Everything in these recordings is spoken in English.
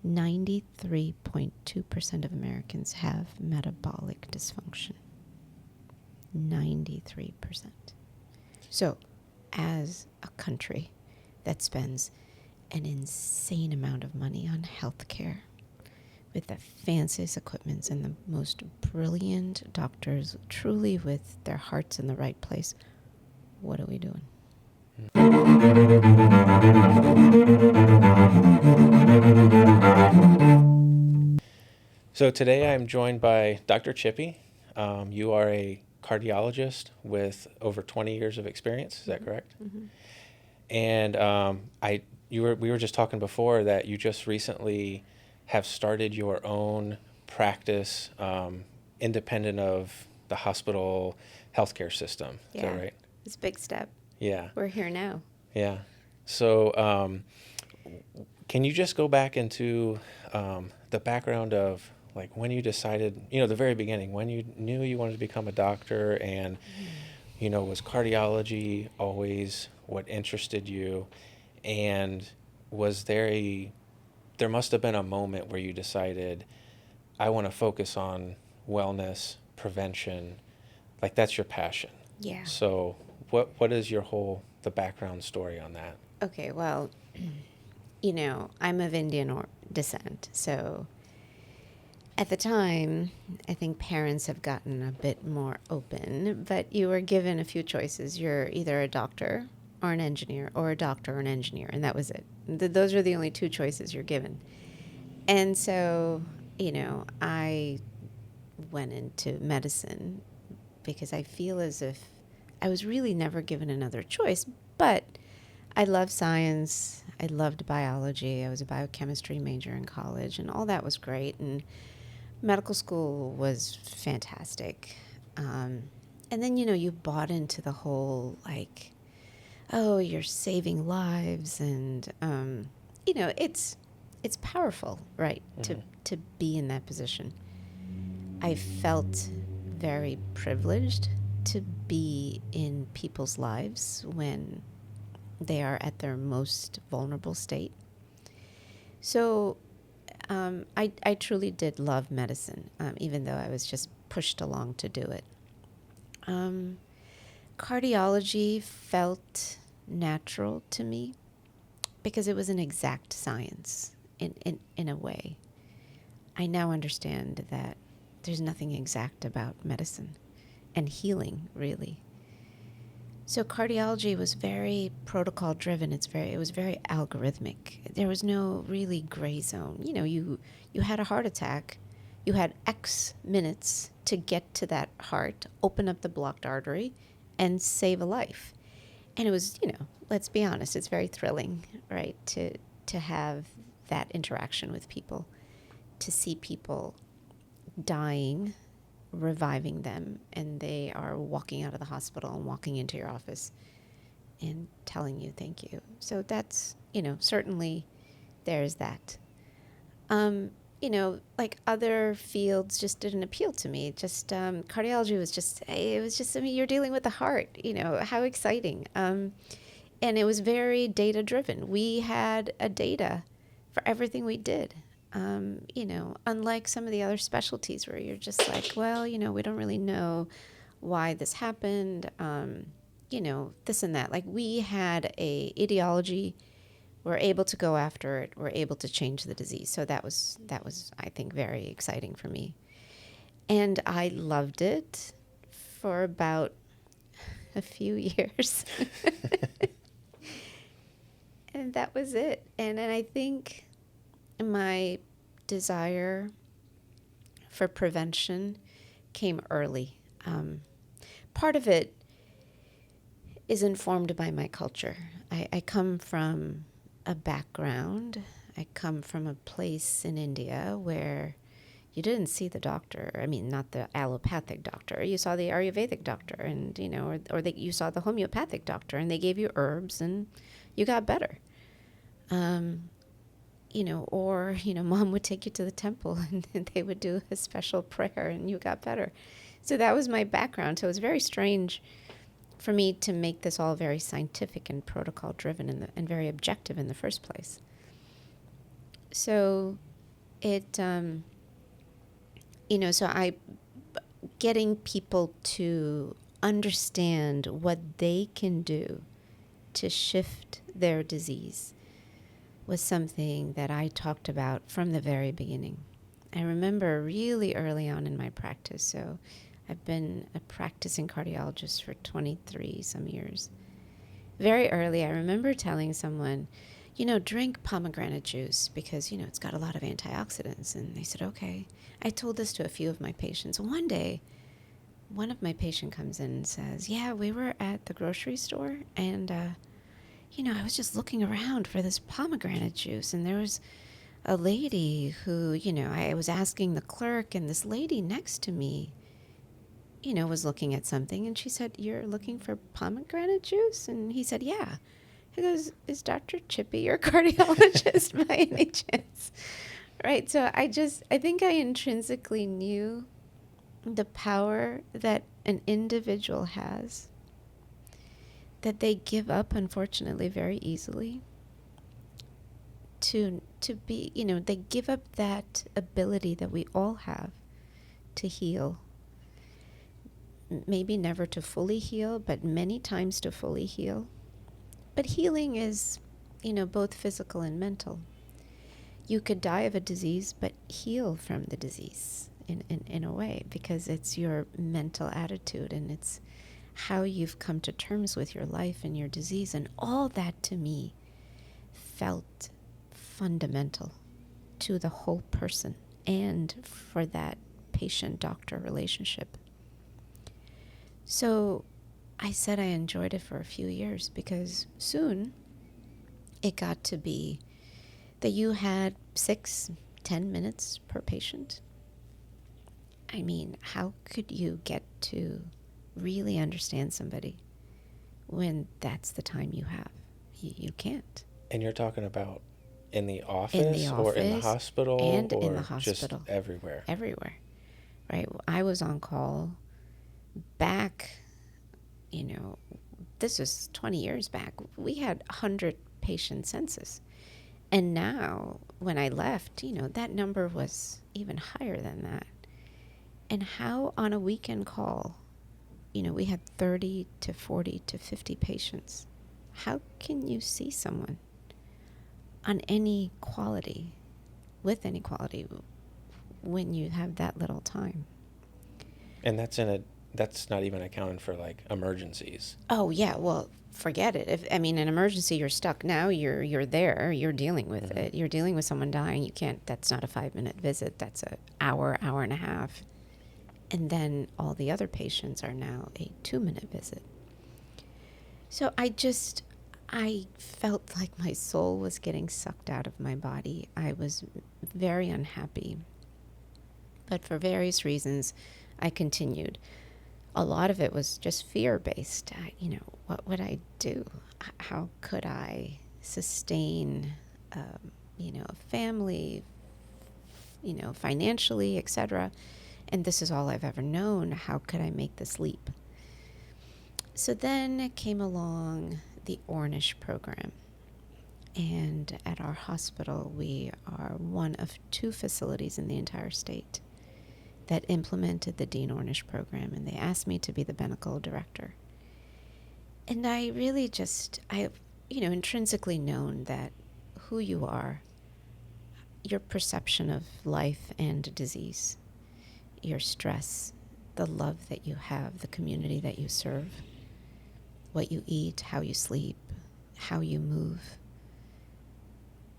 93.2% of Americans have metabolic dysfunction. 93%. So, as a country that spends an insane amount of money on healthcare, with the fanciest equipments and the most brilliant doctors, truly with their hearts in the right place, what are we doing? So today I'm joined by Dr. Chippy. You are a cardiologist with over 20 years of experience. Is that correct? Mm-hmm. And we were just talking before that you just recently have started your own practice independent of the hospital healthcare system. Yeah. Is that right? It's a big step. Yeah. We're here now. Yeah. So can you just go back into the background of like when you decided, the very beginning, when you knew you wanted to become a doctor and, was cardiology always what interested you? And was there must have been a moment where you decided, I want to focus on wellness, prevention, like that's your passion. Yeah. So what is the background story on that? Okay, well, I'm of Indian descent, so at the time, I think parents have gotten a bit more open, but you were given a few choices. You're either a doctor or an engineer, or a doctor or an engineer, and that was it. Those are the only two choices you're given. And so, I went into medicine because I feel as if I was really never given another choice, but I love science. I loved biology. I was a biochemistry major in college, and all that was great. And medical school was fantastic. And then, you bought into the whole, like, oh, you're saving lives. And, it's powerful, right, Mm-hmm. to be in that position. I felt very privileged to be in people's lives when they are at their most vulnerable state. So I truly did love medicine, even though I was just pushed along to do it. Cardiology felt natural to me because it was an exact science in a way. I now understand that there's nothing exact about medicine and healing, really. So cardiology was very protocol driven. It was very algorithmic. There was no really gray zone. You had a heart attack. You had X minutes to get to that heart, open up the blocked artery, and save a life. And it was, let's be honest, it's very thrilling, right, to have that interaction with people, to see people dying, reviving them, and they are walking out of the hospital and walking into your office and telling you thank you. So that's, certainly there's that. Like other fields just didn't appeal to me. Just cardiology was just, you're dealing with the heart, how exciting. And it was very data driven. We had a data for everything we did. Unlike some of the other specialties where you're just like, well, we don't really know why this happened, this and that. Like we had a etiology, we're able to go after it, we're able to change the disease. So that was, I think, very exciting for me. And I loved it for about a few years. And that was it. And I think my desire for prevention came early. Part of it is informed by my culture. I come from a background. I come from a place in India where you didn't see the doctor. I mean, not the allopathic doctor. You saw the Ayurvedic doctor, and you saw the homeopathic doctor, and they gave you herbs, and you got better. Mom would take you to the temple and they would do a special prayer and you got better. So that was my background. So it was very strange for me to make this all very scientific and protocol driven and very objective in the first place. So it, so getting people to understand what they can do to shift their disease was something that I talked about from the very beginning. I remember really early on in my practice, so I've been a practicing cardiologist for 23 some years. Very early, I remember telling someone, drink pomegranate juice because, it's got a lot of antioxidants. And they said, okay. I told this to a few of my patients. One day, one of my patients comes in and says, yeah, we were at the grocery store and, I was just looking around for this pomegranate juice, and there was a lady who, I was asking the clerk, and this lady next to me, was looking at something, and she said, you're looking for pomegranate juice? And he said, yeah. He goes, is Dr. Chippy your cardiologist by any chance? Right. So I think I intrinsically knew the power that an individual has, that they give up, unfortunately, very easily to be, they give up that ability that we all have to heal. Maybe never to fully heal, but many times to fully heal. But healing is, both physical and mental. You could die of a disease, but heal from the disease in a way, because it's your mental attitude and it's how you've come to terms with your life and your disease. And all that to me felt fundamental to the whole person and for that patient-doctor relationship. So I said I enjoyed it for a few years, because soon it got to be that you had 6-10 minutes per patient. I mean, how could you get to really understand somebody when that's the time you have? You can't. And you're talking about in the office, In the or in the office hospital, and or in the hospital. just everywhere? Everywhere, right? I was on call back, this was 20 years back. We had 100 patient census. And now, when I left, that number was even higher than that. And how on a weekend call, we had 30 to 40 to 50 patients. How can you see someone on any quality, with any quality, when you have that little time? And that's not even accounting for like emergencies. Oh yeah, well, forget it. An emergency, you're stuck. Now you're there, you're dealing with Mm-hmm. it. You're dealing with someone dying. You can't, that's not a 5-minute visit. That's an hour and a half. And then all the other patients are now a 2-minute visit. So I felt like my soul was getting sucked out of my body. I was very unhappy. But for various reasons, I continued. A lot of it was just fear-based. What would I do? How could I sustain, a family, financially, etc.? And this is all I've ever known. How could I make this leap? So then came along the Ornish program. And at our hospital, we are one of 2 facilities in the entire state that implemented the Dean Ornish program. And they asked me to be the medical director. And I really intrinsically known that who you are, your perception of life and disease, your stress, the love that you have, the community that you serve, what you eat, how you sleep, how you move,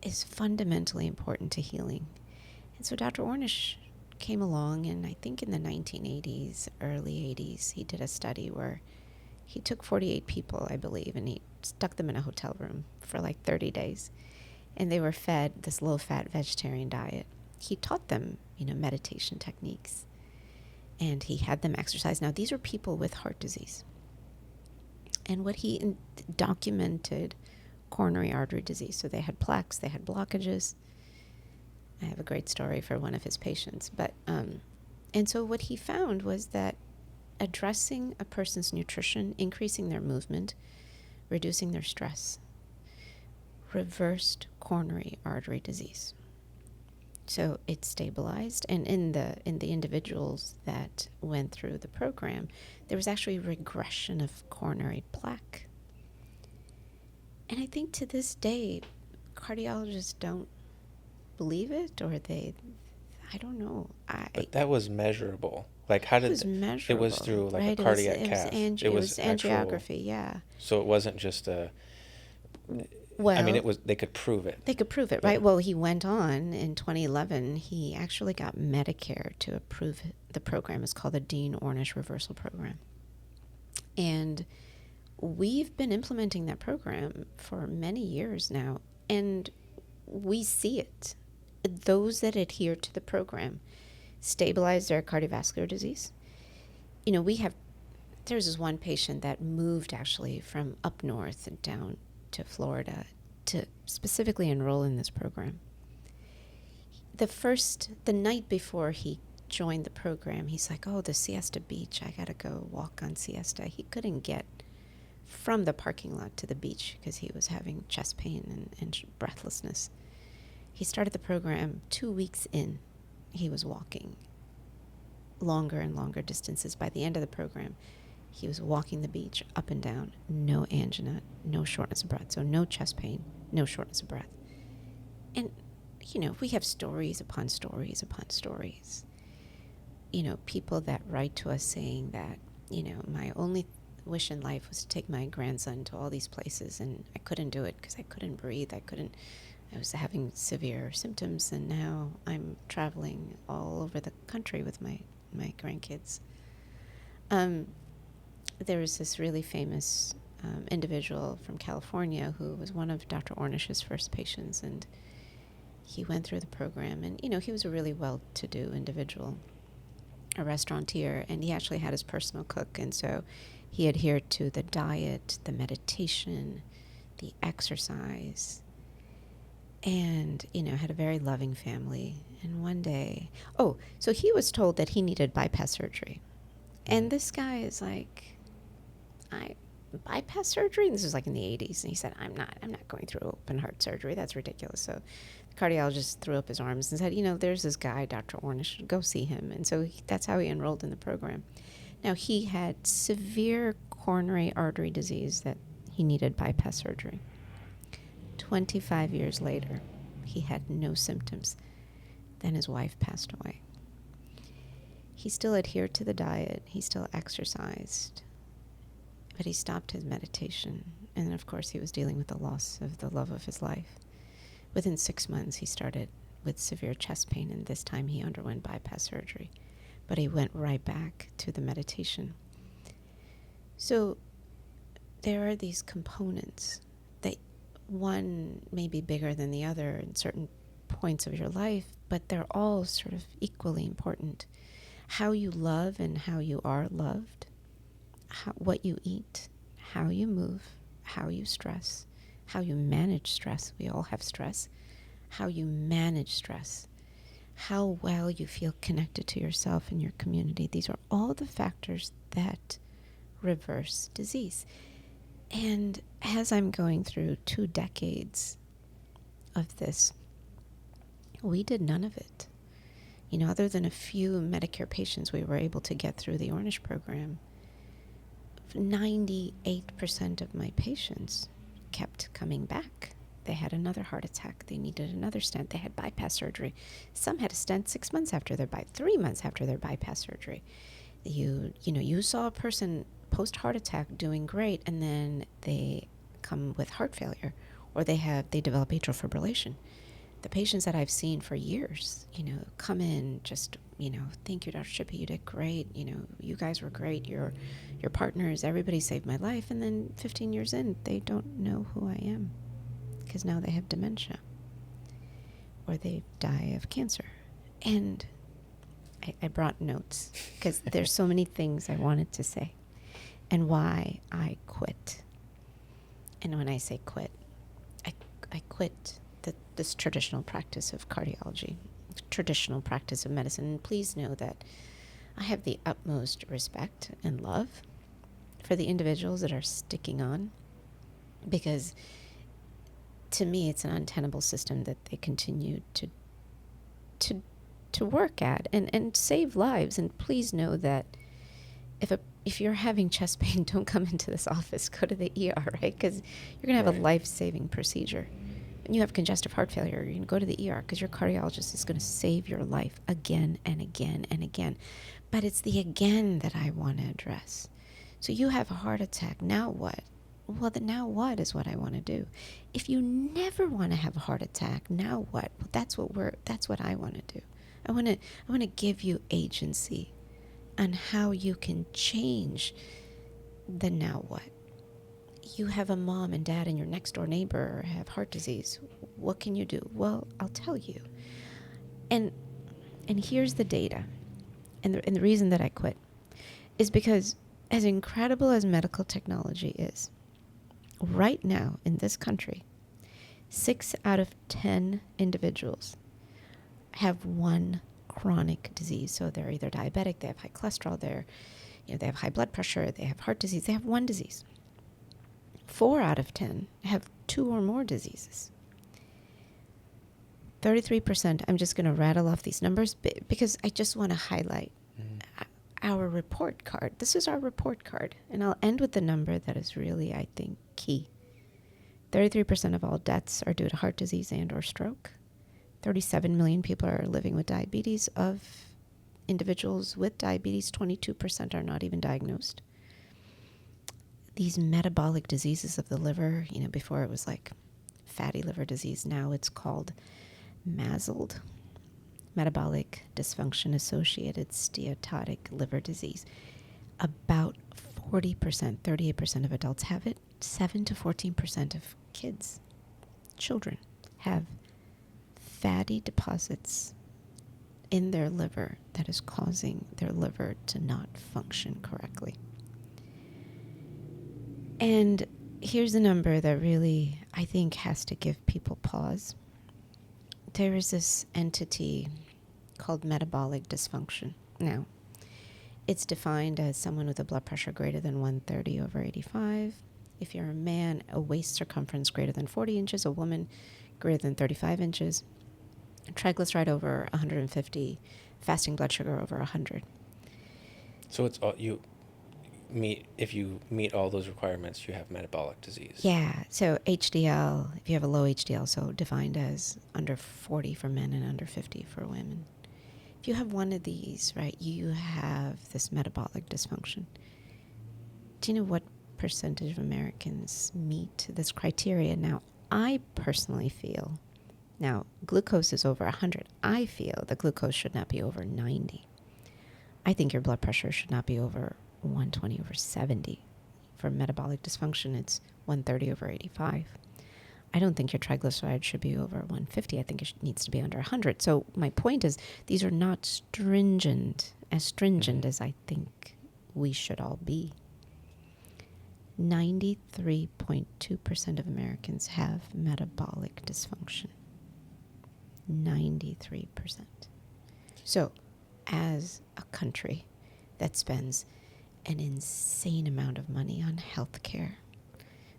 is fundamentally important to healing. And so Dr. Ornish came along, and I think in the 1980s, early 80s, he did a study where he took 48 people, I believe, and he stuck them in a hotel room for like 30 days. And they were fed this low-fat vegetarian diet. He taught them, meditation techniques. And he had them exercise. Now, these are people with heart disease. And what he documented coronary artery disease. So they had plaques, they had blockages. I have a great story for one of his patients. And so what he found was that addressing a person's nutrition, increasing their movement, reducing their stress, reversed coronary artery disease. So it stabilized, and in the individuals that went through the program, there was actually regression of coronary plaque. And I think to this day, cardiologists don't believe it, or I don't know. But that was measurable. Like, how It did was it was measurable, through like a right? cardiac cath. It It was was actual. angiography, yeah. So it wasn't just a. I mean, Well, it was. They could prove it. they could prove it, Yeah. right? Well, he went on in 2011. He actually got Medicare to approve the program. It's called the Dean Ornish Reversal Program. And we've been implementing that program for many years now, and we see it. Those that adhere to the program stabilize their cardiovascular disease. You know, there's this one patient that moved actually from up north and down to Florida to specifically enroll in this program. The night before he joined the program, he's like, oh, the Siesta Beach, I gotta go walk on Siesta. He couldn't get from the parking lot to the beach because he was having chest pain and breathlessness. He started the program 2 weeks in. He was walking longer and longer distances. By the end of the program, he was walking the beach up and down, no angina, no shortness of breath. So no chest pain, no shortness of breath. And, you know, we have stories upon stories upon stories. You know, people that write to us saying that, you know, my only wish in life was to take my grandson to all these places, and I couldn't do it because I couldn't breathe. I was having severe symptoms, and now I'm traveling all over the country with my grandkids. There was this really famous individual from California who was one of Dr. Ornish's first patients, and he went through the program, and, you know, he was a really well-to-do individual, a restaurateur, and he actually had his personal cook, and so he adhered to the diet, the meditation, the exercise, and, you know, had a very loving family. And one day, so he was told that he needed bypass surgery. And this guy is like, bypass surgery? And this was like in the 80s. And he said, I'm not going through open heart surgery. That's ridiculous. So the cardiologist threw up his arms and said, you know, there's this guy, Dr. Ornish, go see him. And so that's how he enrolled in the program. Now, he had severe coronary artery disease that he needed bypass surgery. 25 years later, he had no symptoms. Then his wife passed away. He still adhered to the diet. He still exercised. But he stopped his meditation. And of course, he was dealing with the loss of the love of his life. Within 6 months, he started with severe chest pain, and this time he underwent bypass surgery. But he went right back to the meditation. So there are these components that one may be bigger than the other in certain points of your life, but they're all sort of equally important. How you love and how you are loved, what you eat, how you move, how you stress, how you manage stress. We all have stress. How you manage stress, how well you feel connected to yourself and your community. These are all the factors that reverse disease. And as I'm going through 2 decades of this, we did none of it. You know, other than a few Medicare patients we were able to get through the Ornish program, 98% of my patients kept coming back. They had another heart attack. They needed another stent. They had bypass surgery. Some had a stent 6 months after 3 months after their bypass surgery. You saw a person post-heart attack doing great, and then they come with heart failure, or they develop atrial fibrillation. The patients that I've seen for years, come in just, thank you, Dr. Chippy, you did great. You guys were great. Your partners, everybody saved my life. And then 15 years in, they don't know who I am because now they have dementia or they die of cancer. And I brought notes because there's so many things I wanted to say and why I quit. And when I say quit, I quit this traditional practice of cardiology, traditional practice of medicine. And please know that I have the utmost respect and love for the individuals that are sticking on, because to me it's an untenable system that they continue to to work at and save lives. And please know that if you're having chest pain, don't come into this office. Go to the ER, right? Because you're going to have a Right. life-saving procedure. And you have congestive heart failure, you're going to go to the ER because your cardiologist is going to save your life again and again and again. But it's the again that I want to address. So you have a heart attack. Now what? Well, the now what is what I want to do. If you never want to have a heart attack, now what? Well, that's what I want to do. I want to give you agency on how you can change the now what. You have a mom and dad and your next door neighbor have heart disease. What can you do? Well, I'll tell you. And here's the data. And the reason that I quit is because as incredible as medical technology is, right now in this country, 6 out of 10 individuals have one chronic disease. So they're either diabetic, they have high cholesterol, they have high blood pressure, they have heart disease, they have one disease. 4 out of 10 have 2 or more diseases. 33%, I'm just going to rattle off these numbers because I just want to highlight our report card. This is our report card. And I'll end with the number that is really, I think, key. 33% of all deaths are due to heart disease and or stroke. 37 million people are living with diabetes. Of individuals with diabetes, 22% are not even diagnosed. These metabolic diseases of the liver, before it was like fatty liver disease, now it's called MASLD, metabolic dysfunction associated steatotic liver disease. About 40%, 38% of adults have it. 7 to 14% of kids, children, have fatty deposits in their liver that is causing their liver to not function correctly. And here's a number that really, I think, has to give people pause. There is this entity called metabolic dysfunction. Now, it's defined as someone with a blood pressure greater than 130/85. If you're a man, a waist circumference greater than 40 inches, a woman greater than 35 inches, triglyceride over 150, fasting blood sugar over 100. So it's all if you meet all those requirements, you have metabolic disease. Yeah, so HDL, if you have a low HDL, so defined as under 40 for men and under 50 for women. If you have one of these, right, you have this metabolic dysfunction. Do you know what percentage of Americans meet this criteria? Now, I personally feel, now glucose is over 100. I feel the glucose should not be over 90. I think your blood pressure should not be over 120/70. For metabolic dysfunction, it's 130/85. I don't think your triglyceride should be over 150. I think it needs to be under 100. So my point is, these are not stringent as I think we should all be. 93.2% of Americans have metabolic dysfunction. 93%. So as a country that spends an insane amount of money on healthcare,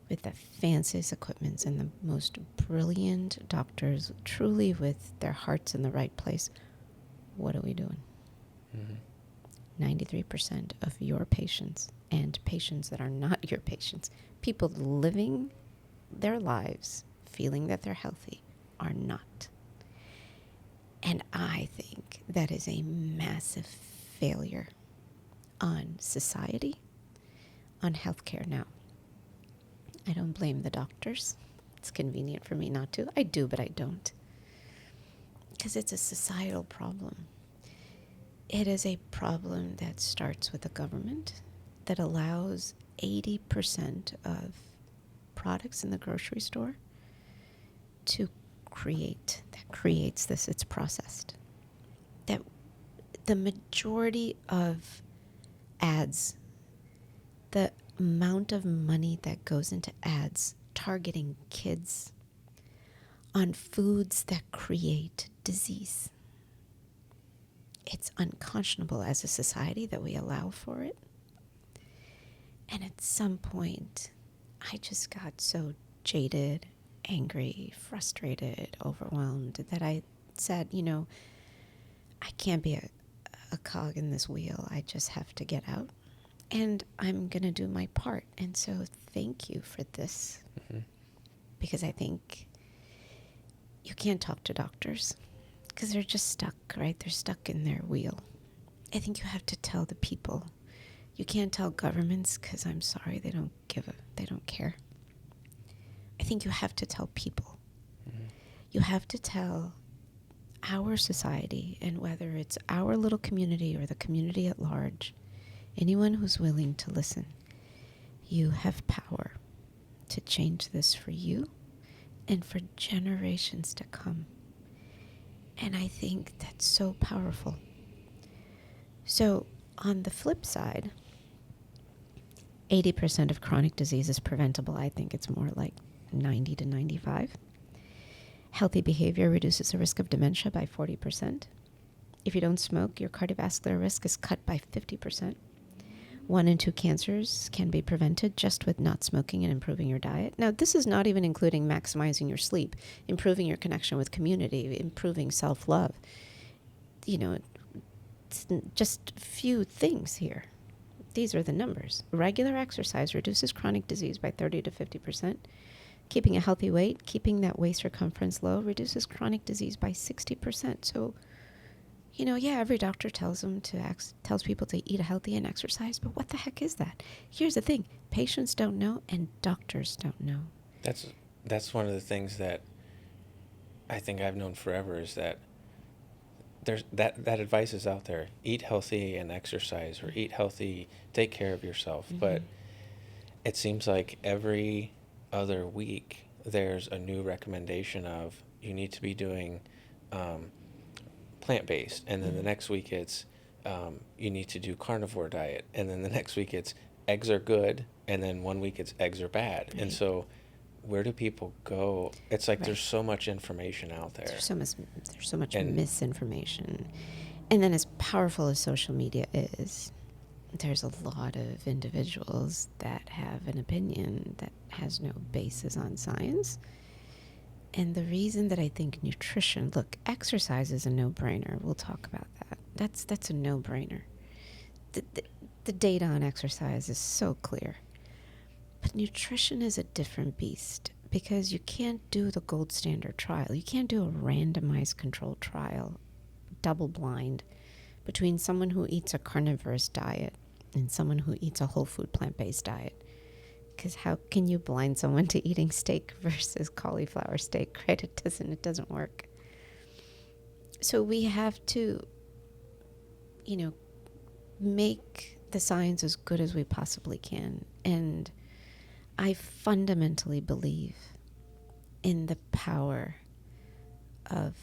with the fanciest equipments and the most brilliant doctors, truly with their hearts in the right place, what are we doing? 93% of your patients and patients that are not your patients, people living their lives feeling that they're healthy, are not. And I think that is a massive failure on society, on healthcare. Now, I don't blame the doctors. It's convenient for me not to. I do, but I don't. Because it's a societal problem. It is a problem that starts with the government that allows 80% of products in the grocery store to creates this. It's processed. That the majority of ads, the amount of money that goes into ads targeting kids on foods that create disease. It's unconscionable as a society that we allow for it. And at some point, I just got so jaded, angry, frustrated, overwhelmed that I said, I can't be a cog in this wheel. I just have to get out. And I'm going to do my part. And so thank you for this. Mm-hmm. Because I think you can't talk to doctors because they're just stuck, right? They're stuck in their wheel. I think you have to tell the people. You can't tell governments because I'm sorry, they don't care. I think you have to tell people. Mm-hmm. You have to tell our society, and whether it's our little community or the community at large, anyone who's willing to listen, you have power to change this for you and for generations to come. And I think that's so powerful. So on the flip side, 80% of chronic disease is preventable. I think it's more like 90 to 95. Healthy behavior reduces the risk of dementia by 40%. If you don't smoke, your cardiovascular risk is cut by 50%. 1 in 2 cancers can be prevented just with not smoking and improving your diet. Now, this is not even including maximizing your sleep, improving your connection with community, improving self-love. It's just a few things here. These are the numbers. Regular exercise reduces chronic disease by 30 to 50%. Keeping a healthy weight, keeping that waist circumference low, reduces chronic disease by 60%. So, every doctor tells people to eat healthy and exercise, but what the heck is that? Here's the thing. Patients don't know and doctors don't know. That's one of the things that I think I've known forever, is that there's that advice is out there. Eat healthy and exercise, or eat healthy, take care of yourself. Mm-hmm. But it seems like every other week there's a new recommendation of you need to be doing plant-based, and then the next week it's you need to do carnivore diet, and then the next week it's eggs are good, and then one week it's eggs are bad. Right. And so where do people go? It's like there's so much information out there. There's so much misinformation. And then as powerful as social media is, there's a lot of individuals that have an opinion that has no basis on science. And the reason that I think nutrition, look, exercise is a no-brainer. We'll talk about that. That's a no-brainer. The data on exercise is so clear. But nutrition is a different beast, because you can't do the gold standard trial. You can't do a randomized controlled trial, double-blind, between someone who eats a carnivorous diet and someone who eats a whole food plant-based diet. Because how can you blind someone to eating steak versus cauliflower steak, right? It doesn't work. So we have to, make the science as good as we possibly can. And I fundamentally believe in the power of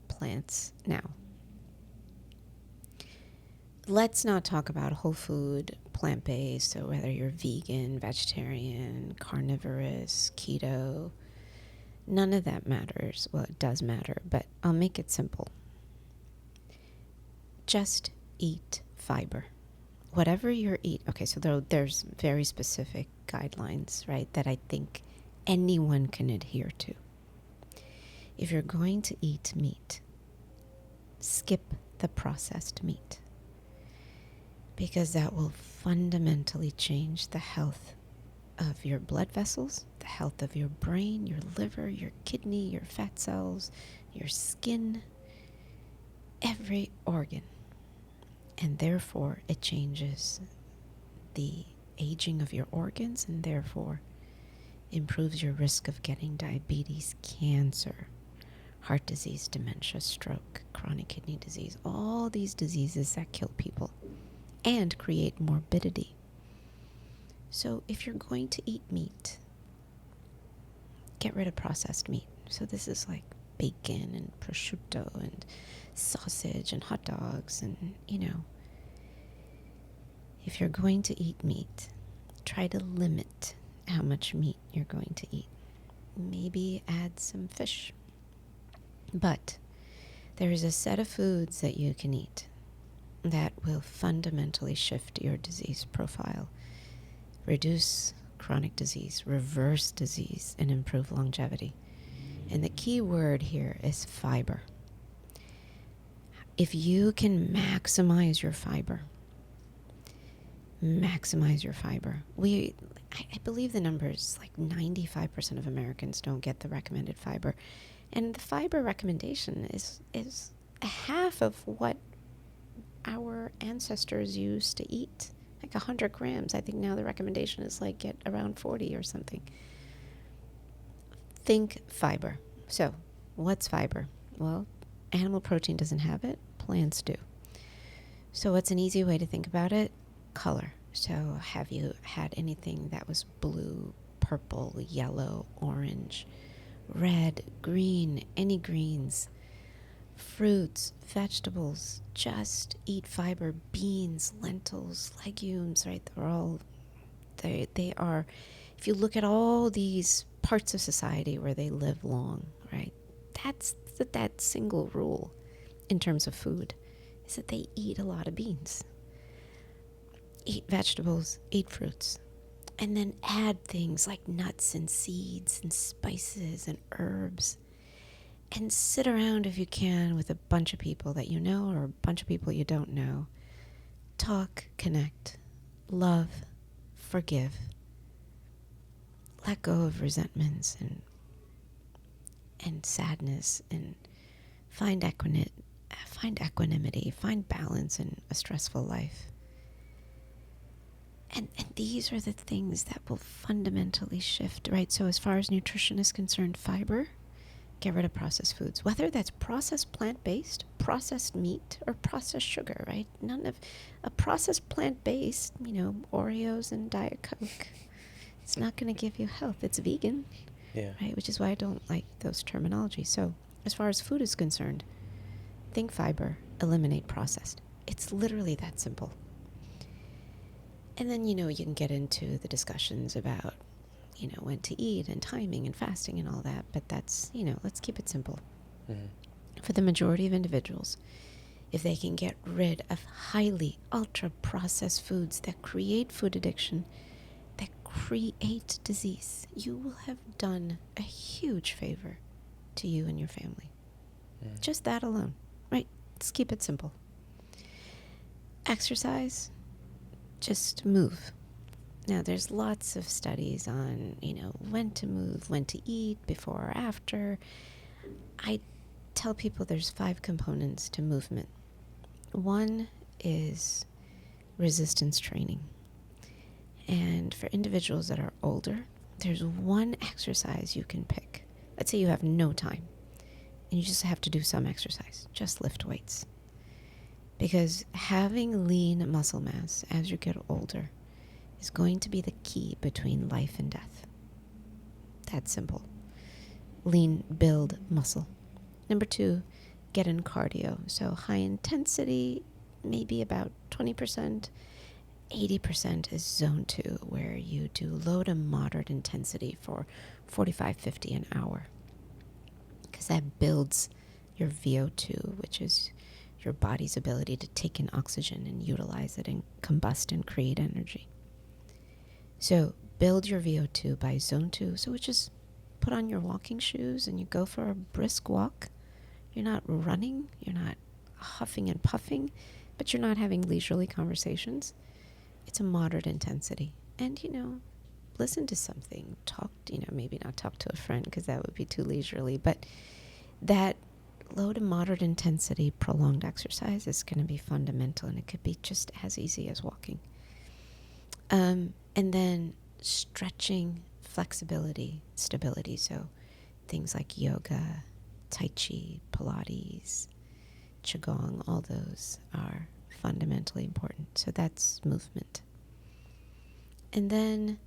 plants. Now, let's not talk about whole food, plant-based, so whether you're vegan, vegetarian, carnivorous, keto. None of that matters. Well, it does matter, but I'll make it simple. Just eat fiber. Whatever you're eating. Okay, so there's very specific guidelines, right, that I think anyone can adhere to. If you're going to eat meat, skip the processed meat, because that will fundamentally change the health of your blood vessels, the health of your brain, your liver, your kidney, your fat cells, your skin, every organ. And therefore, it changes the aging of your organs, and therefore improves your risk of getting diabetes, cancer, heart disease, dementia, stroke, chronic kidney disease, all these diseases that kill people and create morbidity. So if you're going to eat meat, get rid of processed meat. So this is like bacon and prosciutto and sausage and hot dogs and, if you're going to eat meat, try to limit how much meat you're going to eat. Maybe add some fish. But there is a set of foods that you can eat that will fundamentally shift your disease profile, reduce chronic disease, reverse disease, and improve longevity. And the key word here is fiber. If you can maximize your fiber, maximize your fiber. I believe the number is like 95% of Americans don't get the recommended fiber. And the fiber recommendation is a half of what our ancestors used to eat. Like 100 grams. I think now the recommendation is like get around 40 or something. Think fiber. So, what's fiber? Well, animal protein doesn't have it. Plants do. So what's an easy way to think about it? Color. So have you had anything that was blue, purple, yellow, orange, red, green, any greens, fruits, vegetables? Just eat fiber. Beans, lentils, legumes, right? They are, if you look at all these parts of society where they live long, right? That's that single rule in terms of food, is that they eat a lot of beans, eat vegetables, eat fruits, and then add things like nuts and seeds and spices and herbs, and sit around if you can with a bunch of people that you know or a bunch of people you don't know. Talk, connect, love, forgive, let go of resentments and sadness, and find equanimity, find balance in a stressful life. And these are the things that will fundamentally shift, right? So as far as nutrition is concerned, fiber, get rid of processed foods, whether that's processed plant-based, processed meat, or processed sugar, right? None of a processed plant-based, Oreos and Diet Coke, it's not going to give you health. It's vegan, Yeah. right? Which is why I don't like those terminologies. So as far as food is concerned, think fiber, eliminate processed. It's literally that simple. And then, you can get into the discussions about, when to eat and timing and fasting and all that. But that's, let's keep it simple. Mm-hmm. For the majority of individuals, if they can get rid of highly ultra-processed foods that create food addiction, that create disease, you will have done a huge favor to you and your family. Mm. Just that alone, right? Let's keep it simple. Exercise, just move. Now, there's lots of studies on, when to move, when to eat, before or after. I tell people there's 5 components to movement. One is resistance training. And for individuals that are older, there's one exercise you can pick. Let's say you have no time and you just have to do some exercise. Just lift weights. Because having lean muscle mass as you get older is going to be the key between life and death. That's simple. Lean, build muscle. Number 2, get in cardio. So high intensity, maybe about 20%. 80% is zone 2, where you do low to moderate intensity for 45, 50 an hour. Because that builds your VO2, which is your body's ability to take in oxygen and utilize it and combust and create energy. So build your VO2 by zone 2. So which is put on your walking shoes and you go for a brisk walk. You're not running, you're not huffing and puffing, but you're not having leisurely conversations. It's a moderate intensity. And, listen to something. Talk, maybe not talk to a friend because that would be too leisurely. But that low to moderate intensity prolonged exercise is going to be fundamental. And it could be just as easy as walking. And then stretching, flexibility, stability. So things like yoga, Tai Chi, Pilates, Qigong, all those are fundamentally important. So that's movement. And then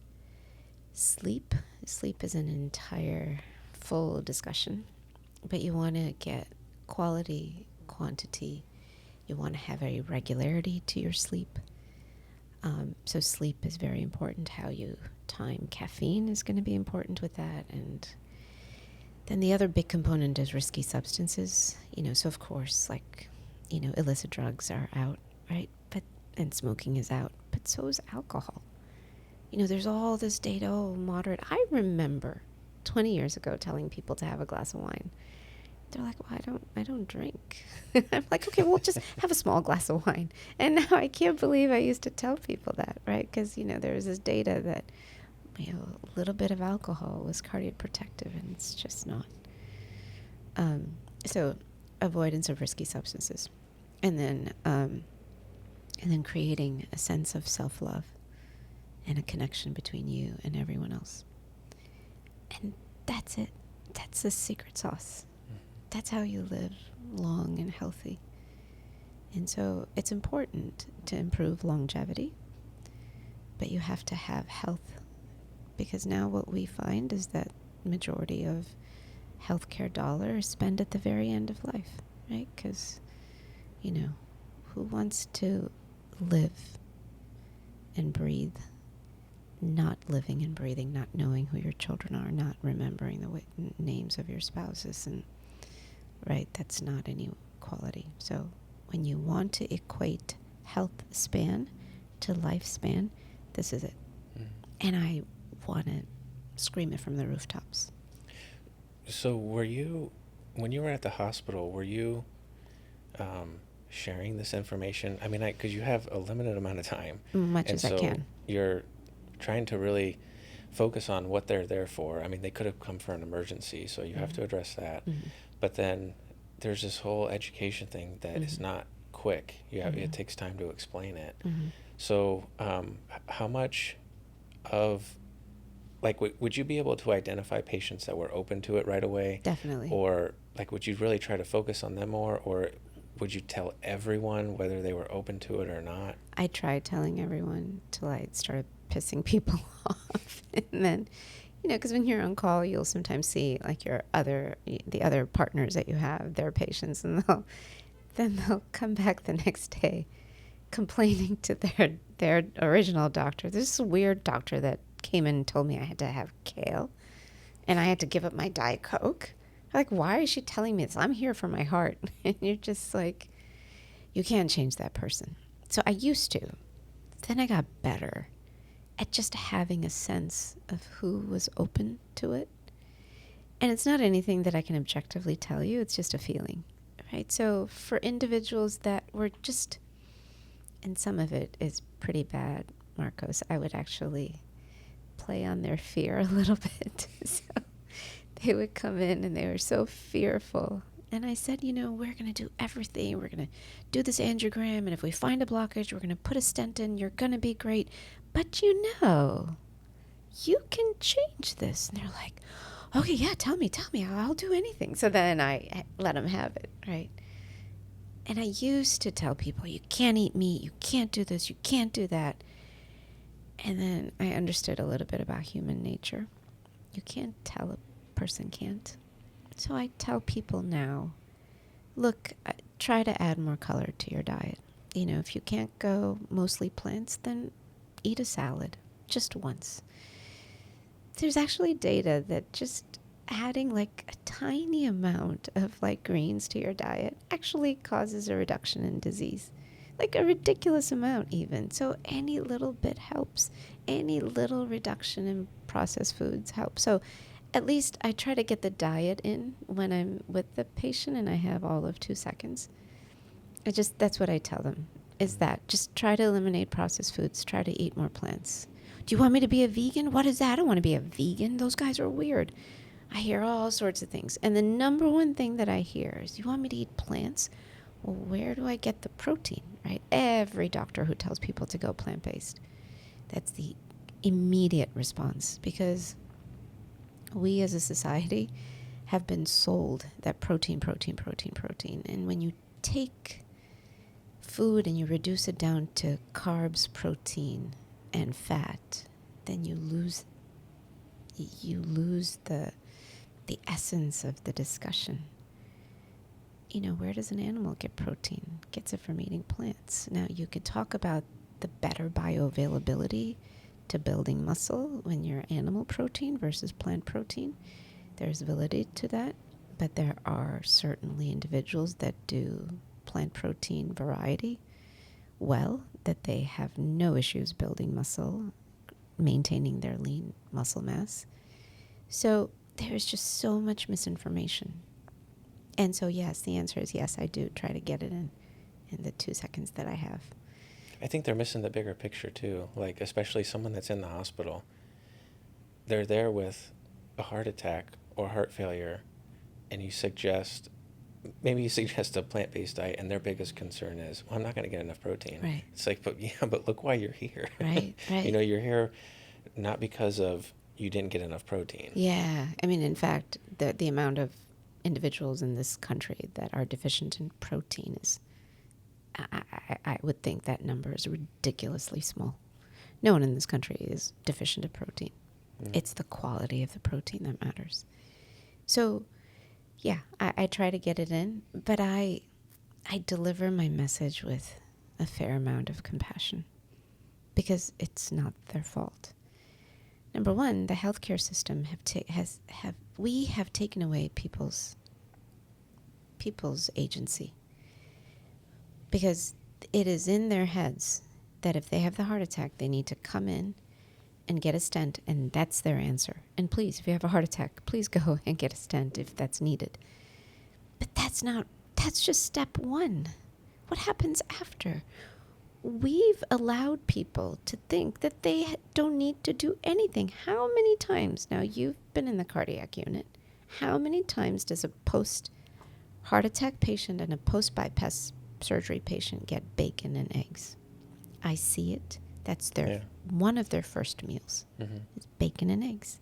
sleep. Sleep is an entire full discussion, but you want to get quality, quantity. You want to have a regularity to your sleep. So sleep is very important. How you time caffeine is going to be important with that. And then the other big component is risky substances. So of course, illicit drugs are out, right? And smoking is out, but so is alcohol. There's all this data, moderate. I remember 20 years ago telling people to have a glass of wine. They're like, well, I don't drink. I'm like, okay, well, just have a small glass of wine. And now I can't believe I used to tell people that, right? Because, there was this data that, a little bit of alcohol was cardioprotective, and it's just not. So avoidance of risky substances. And then creating a sense of self-love and a connection between you and everyone else. And that's it. That's the secret sauce. That's how you live long and healthy. And so it's important to improve longevity, but you have to have health, because now what we find is that majority of healthcare dollars is spent at the very end of life, right? Because, who wants to live and breathe, not living and breathing, not knowing who your children are, not remembering the names of your spouses, and right, that's not any quality. So when you want to equate health span to lifespan, this is it. And I want to scream it from the rooftops. So when you were at the hospital, were you sharing this information? I mean, because you have a limited amount of time. Much and as so I can. You're trying to really focus on what they're there for. I mean, they could have come for an emergency, so you have to address that. But then there's this whole education thing that is not quick. It takes time to explain it. So how much of, like, would you be able to identify patients that were open to it right away? Definitely. Or, like, would you really try to focus on them more? Or would you tell everyone whether they were open to it or not? I tried telling everyone till I started pissing people off. And then, because when you're on call, you'll sometimes see, like, the other partners that you have, their patients, and they'll come back the next day complaining to their original doctor. This weird doctor that came in and told me I had to have kale, and I had to give up my Diet Coke. Like, why is she telling me this? I'm here for my heart. And you're just like, you can't change that person. So I used to. Then I got better at just having a sense of who was open to it. And it's not anything that I can objectively tell you. It's just a feeling, right? So for individuals that were just, and some of it is pretty bad, Marcos, I would actually play on their fear a little bit. So they would come in and they were so fearful. And I said, we're going to do everything. We're going to do this angiogram. And if we find a blockage, we're going to put a stent in. You're going to be great. But you can change this. And they're like, okay, yeah, tell me. I'll do anything. So then I let them have it, right? And I used to tell people, you can't eat meat. You can't do this. You can't do that. And then I understood a little bit about human nature. You can't tell a person can't. So I tell people now, look, try to add more color to your diet. If you can't go mostly plants, then eat a salad just once. There's actually data that just adding like a tiny amount of like greens to your diet actually causes a reduction in disease. Like a ridiculous amount even. So any little bit helps. Any little reduction in processed foods helps. So at least I try to get the diet in when I'm with the patient and I have all of 2 seconds. That's what I tell them, is that just try to eliminate processed foods. Try to eat more plants. Do you want me to be a vegan? What is that? I don't want to be a vegan. Those guys are weird. I hear all sorts of things. And the number one thing that I hear is, you want me to eat plants? Well, where do I get the protein, right? Every doctor who tells people to go plant-based. That's the immediate response, because we as a society have been sold that protein. And when you take food and you reduce it down to carbs, protein, and fat, then you lose the essence of the discussion. Where does an animal get protein? Gets it from eating plants. Now, you could talk about the better bioavailability to building muscle when you're animal protein versus plant protein. There's validity to that, but there are certainly individuals that do plant protein variety well, that they have no issues building muscle, maintaining their lean muscle mass. So there's just so much misinformation. And so, yes, the answer is yes, I do try to get it in the 2 seconds that I have. I think they're missing the bigger picture too. Like, especially someone that's in the hospital, they're there with a heart attack or heart failure, and maybe you suggest a plant-based diet, and their biggest concern is, well, I'm not going to get enough protein. Right. It's like, but yeah, but look why you're here. Right, right. You're here not because of you didn't get enough protein. Yeah. I mean, in fact, the amount of individuals in this country that are deficient in protein is, I would think that number is ridiculously small. No one in this country is deficient in protein. It's the quality of the protein that matters. So, yeah, I try to get it in, but I deliver my message with a fair amount of compassion because it's not their fault. Number one, the healthcare system we have taken away people's agency because it is in their heads that if they have the heart attack, they need to come in and get a stent, and that's their answer. And please, if you have a heart attack, please go and get a stent if that's needed. But that's just step one. What happens after? We've allowed people to think that they don't need to do anything. How many times, now you've been in the cardiac unit, how many times does a post-heart attack patient and a post-bypass surgery patient get bacon and eggs? I see it. That's one of their first meals. It's bacon and eggs.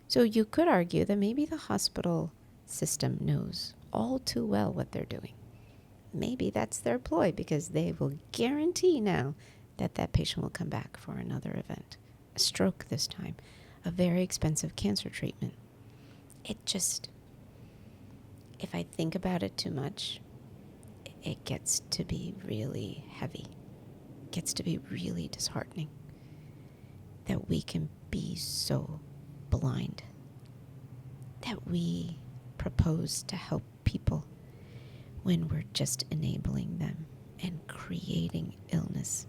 So you could argue that maybe the hospital system knows all too well what they're doing. Maybe that's their ploy because they will guarantee now that that patient will come back for another event. A stroke this time. A very expensive cancer treatment. It just, if I think about it too much, it gets to be really heavy. It gets to be really disheartening that we can be so blind. That we propose to help people when we're just enabling them and creating illness.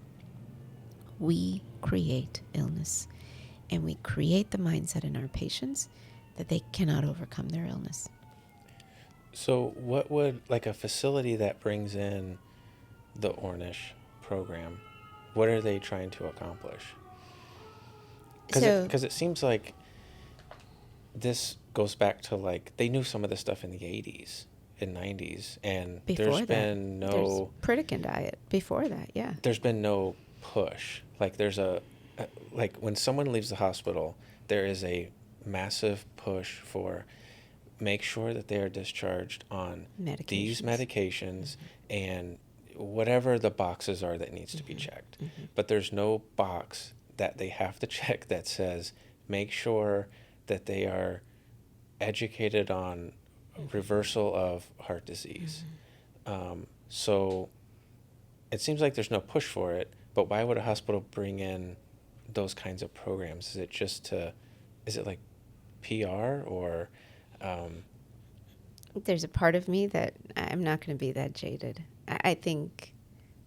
We create illness, and we create the mindset in our patients that they cannot overcome their illness. So what would, like a facility that brings in the Ornish program, what are they trying to accomplish? Because it seems like this goes back to, like, they knew some of this stuff in the 80s and 90s, and there's Pritikin diet before that, yeah. There's been no push. Like, like when someone leaves the hospital, there is a massive push for make sure that they are discharged on these medications and whatever the boxes are that needs to be checked. But there's no box that they have to check that says make sure that they are educated on reversal of heart disease. So it seems like there's no push for it, but why would a hospital bring in those kinds of programs? Is it like PR or... There's a part of me that I'm not going to be that jaded. I think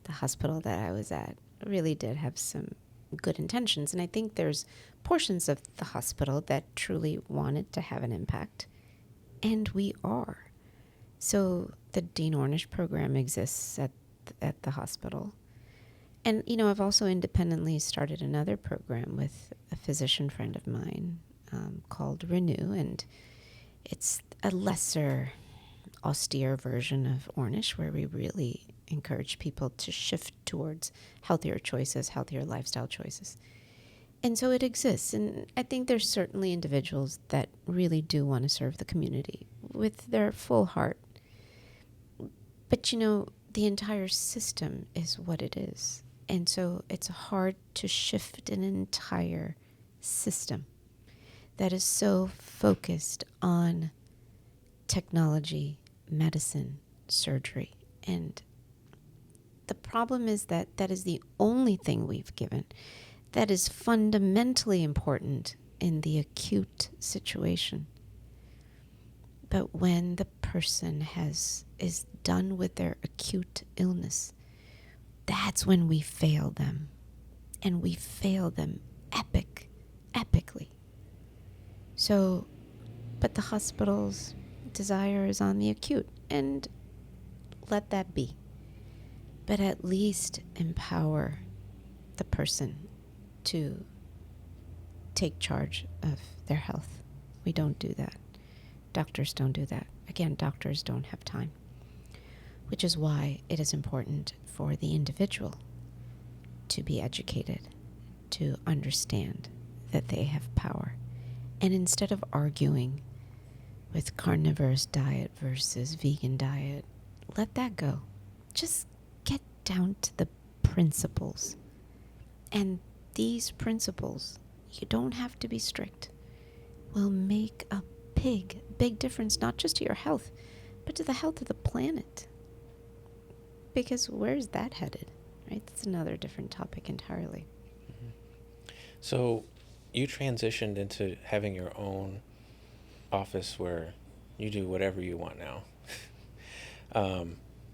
the hospital that I was at really did have some good intentions, and I think there's portions of the hospital that truly wanted to have an impact, and we are. So the Dean Ornish program exists at the hospital. And, I've also independently started another program with a physician friend of mine called Renew, and it's a lesser, austere version of Ornish, where we really encourage people to shift towards healthier choices, healthier lifestyle choices. And so it exists, and I think there's certainly individuals that really do want to serve the community with their full heart. But, the entire system is what it is. And so it's hard to shift an entire system that is so focused on technology, medicine, surgery. And the problem is that that is the only thing we've given that is fundamentally important in the acute situation. But when the person is done with their acute illness, that's when we fail them. And we fail them epically. So, but the hospital's desire is on the acute. and let that be. But at least empower the person to take charge of their health. We don't do that. Doctors don't do that. Again, doctors don't have time, which is why it is important for the individual to be educated, to understand that they have power. And instead of arguing with carnivorous diet versus vegan diet, let that go. Just get down to the principles. And these principles, you don't have to be strict, will make a big difference, not just to your health, but to the health of the planet. Because where's that headed, right? That's another different topic entirely. So you transitioned into having your own office where you do whatever you want now.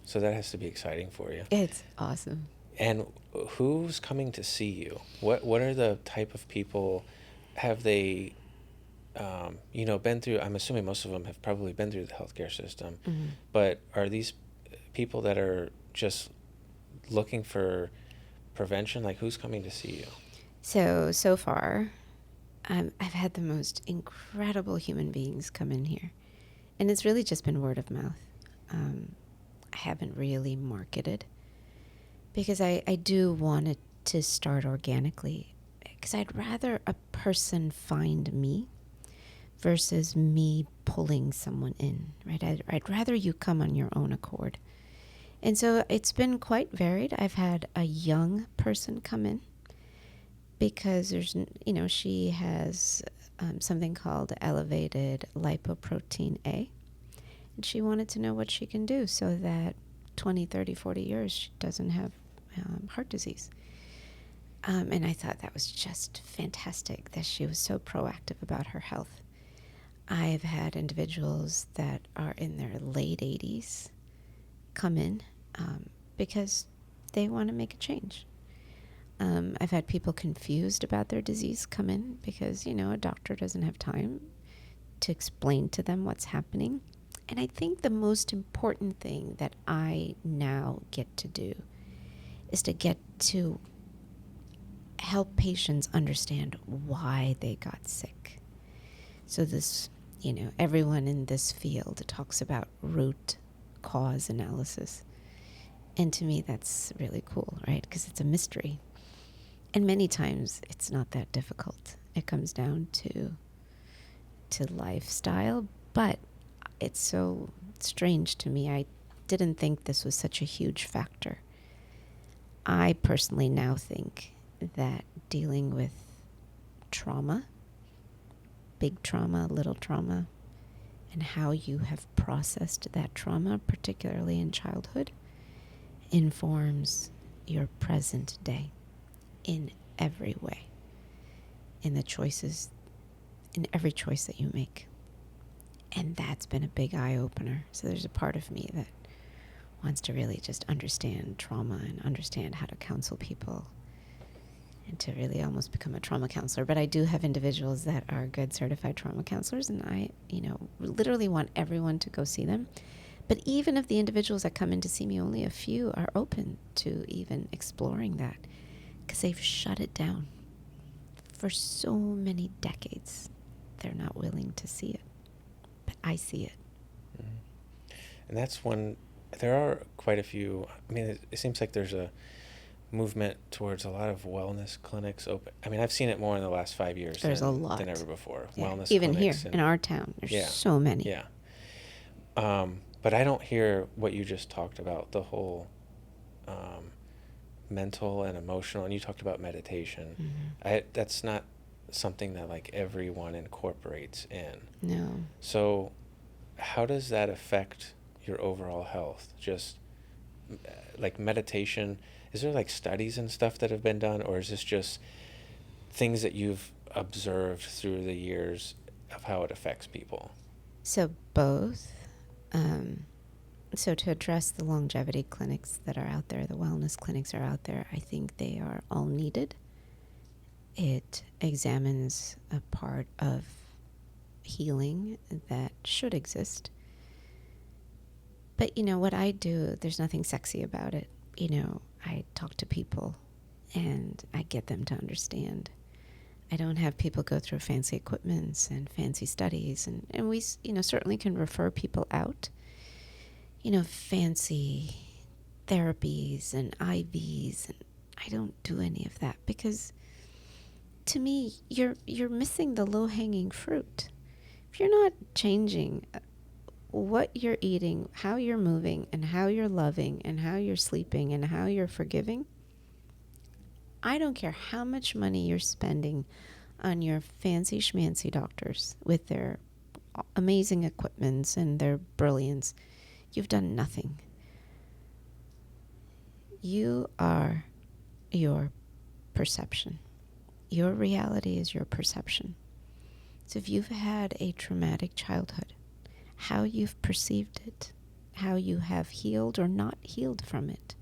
So that has to be exciting for you. It's awesome. And who's coming to see you? What are the type of people? Have they, been through? I'm assuming most of them have probably been through the healthcare system. Mm-hmm. But are these people that are just looking for prevention? Like, who's coming to see you? So far, I've had the most incredible human beings come in here. And it's really just been word of mouth. I haven't really marketed because I do want it to start organically. Because I'd rather a person find me versus me pulling someone in, right? I'd rather you come on your own accord. And so it's been quite varied. I've had a young person come in because she has something called elevated lipoprotein A. And she wanted to know what she can do so that 20, 30, 40 years she doesn't have heart disease. And I thought that was just fantastic that she was so proactive about her health. I've had individuals that are in their late 80s come in because they want to make a change. I've had people confused about their disease come in because, a doctor doesn't have time to explain to them what's happening. And I think the most important thing that I now get to do is to get to help patients understand why they got sick. So this, everyone in this field talks about root cause analysis. And to me, that's really cool, right? Because it's a mystery. And many times it's not that difficult. It comes down to lifestyle, but it's so strange to me. I didn't think this was such a huge factor. I personally now think that dealing with trauma, big trauma, little trauma, and how you have processed that trauma, particularly in childhood, informs your present day in every way, in the choices, in every choice that you make. And that's been a big eye-opener. So there's a part of me that wants to really just understand trauma and understand how to counsel people and to really almost become a trauma counselor. But I do have individuals that are good certified trauma counselors, and I, literally want everyone to go see them. But even if the individuals that come in to see me, only a few are open to even exploring that because they've shut it down for so many decades. They're not willing to see it. But I see it. Mm-hmm. And that's when there are quite a few. I mean, it seems like there's a movement towards a lot of wellness clinics open. I mean, I've seen it more in the last 5 years There's a lot than ever before. Yeah. Wellness even clinics here in our town, there's so many. Yeah. But I don't hear what you just talked about, the whole mental and emotional, and you talked about meditation. Mm-hmm. That's not something that like everyone incorporates in. No. So how does that affect your overall health? Just like meditation, is there like studies and stuff that have been done, or is this just things that you've observed through the years of how it affects people? So both. So to address the longevity clinics that are out there, the wellness clinics are out there, I think they are all needed. It examines a part of healing that should exist. But, what I do, there's nothing sexy about it. I talk to people and I get them to understand. I don't have people go through fancy equipments and fancy studies. And we, certainly can refer people out, fancy therapies and IVs. And I don't do any of that because to me, you're missing the low-hanging fruit. If you're not changing what you're eating, how you're moving, and how you're loving, and how you're sleeping, and how you're forgiving, I don't care how much money you're spending on your fancy schmancy doctors with their amazing equipments and their brilliance. You've done nothing. You are your perception. Your reality is your perception. So if you've had a traumatic childhood, how you've perceived it, how you have healed or not healed from it,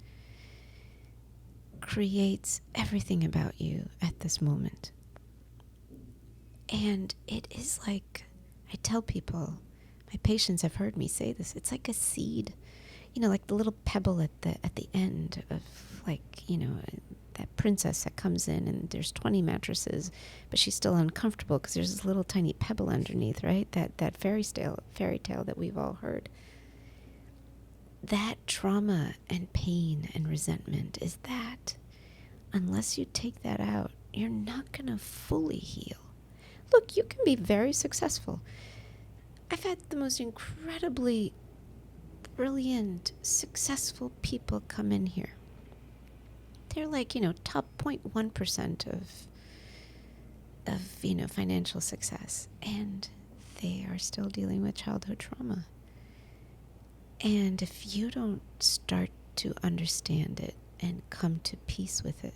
creates everything about you at this moment. And it is like, I tell people, my patients have heard me say this, it's like a seed, like the little pebble at the end of, that princess that comes in and there's 20 mattresses, but she's still uncomfortable because there's this little tiny pebble underneath, right? That fairy tale that we've all heard. That trauma and pain and resentment is that. Unless you take that out, you're not going to fully heal. Look, you can be very successful. I've had the most incredibly brilliant, successful people come in here. They're like, top 0.1% of financial success. And they are still dealing with childhood trauma. And if you don't start to understand it and come to peace with it,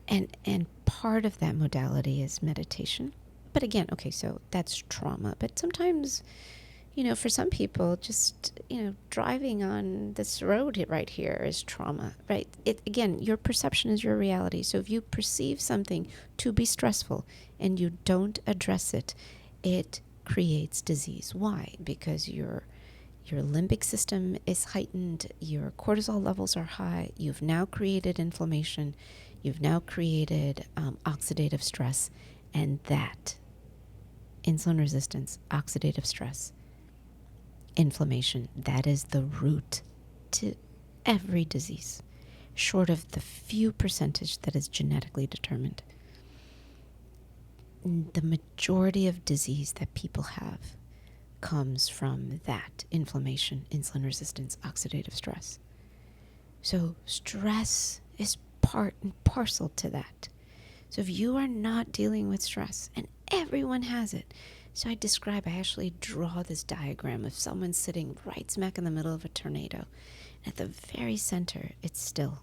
and part of that modality is meditation. But again, okay, so that's trauma. But sometimes, for some people, just, driving on this road right here is trauma, right? Again, your perception is your reality. So if you perceive something to be stressful and you don't address it, it creates disease. Why? Because your limbic system is heightened, your cortisol levels are high, you've now created inflammation, you've now created oxidative stress, and that insulin resistance, oxidative stress, inflammation, that is the root to every disease, short of the few percentage that is genetically determined. The majority of disease that people have comes from that inflammation, insulin resistance, oxidative stress. So stress is part and parcel to that. So if you are not dealing with stress, and everyone has it, so I actually draw this diagram of someone sitting right smack in the middle of a tornado. At the very center, it's still.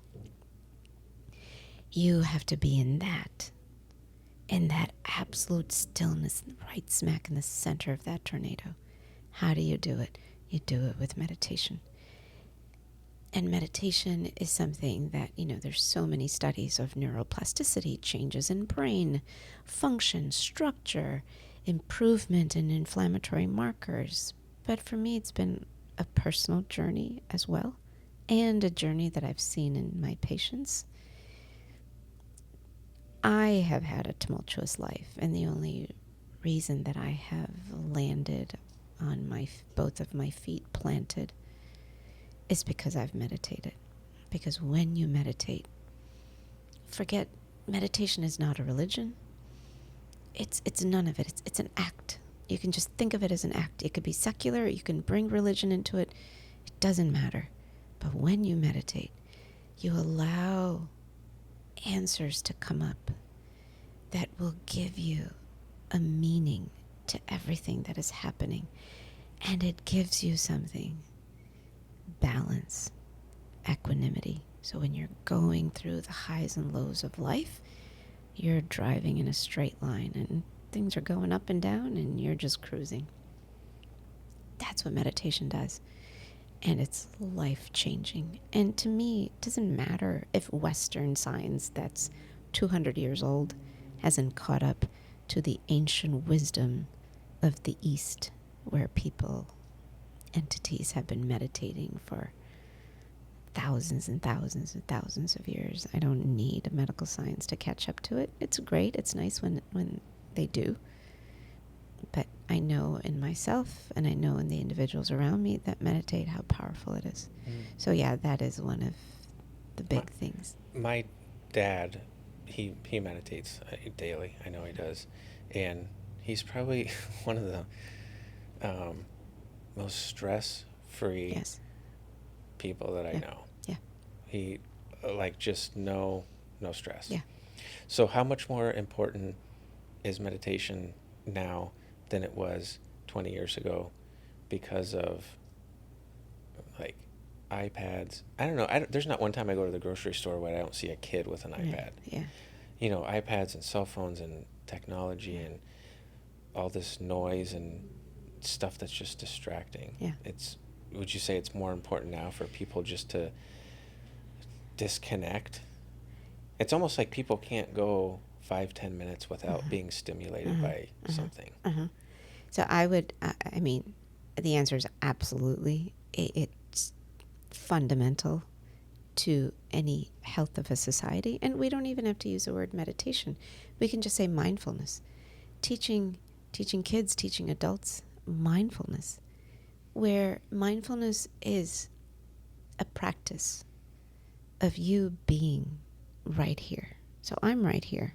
You have to be in that absolute stillness, right smack in the center of that tornado. How do you do it? You do it with meditation. And meditation is something that, there's so many studies of neuroplasticity, changes in brain, function, structure, improvement in inflammatory markers. But for me, it's been a personal journey as well, and a journey that I've seen in my patients. I have had a tumultuous life, and the only reason that I have landed on both of my feet planted is because I've meditated. Because when you meditate, forget, meditation is not a religion. It's none of it. It's an act. You can just think of it as an act. It could be secular. You can bring religion into it. It doesn't matter. But when you meditate, you allow answers to come up that will give you a meaning to everything that is happening. And it gives you something. Balance, equanimity. So when you're going through the highs and lows of life, you're driving in a straight line and things are going up and down and you're just cruising. That's what meditation does. And it's life-changing. And to me, it doesn't matter if Western science that's 200 years old hasn't caught up to the ancient wisdom of the East, where people entities have been meditating for thousands and thousands and thousands of years. I don't need medical science to catch up to it. It's great. It's nice when they do. But I know in myself and I know in the individuals around me that meditate how powerful it is. So yeah, that is one of the big things. My dad, he meditates daily. I know he does. And he's probably one of the most stress-free Yes. people that I Yeah. know. Yeah. He just no stress. Yeah. So how much more important is meditation now than it was 20 years ago because of like iPads? I don't know. There's not one time I go to the grocery store where I don't see a kid with an iPad. Yeah. You know, iPads and cell phones and technology and all this noise and stuff that's just distracting. Yeah. Would you say it's more important now for people just to disconnect? It's almost like people can't go 5-10 minutes without being stimulated by something. So I mean, the answer is absolutely. It's fundamental to any health of a society. And we don't even have to use the word meditation. We can just say mindfulness. Teaching kids, teaching adults mindfulness, where mindfulness is a practice of you being right here. So I'm right here.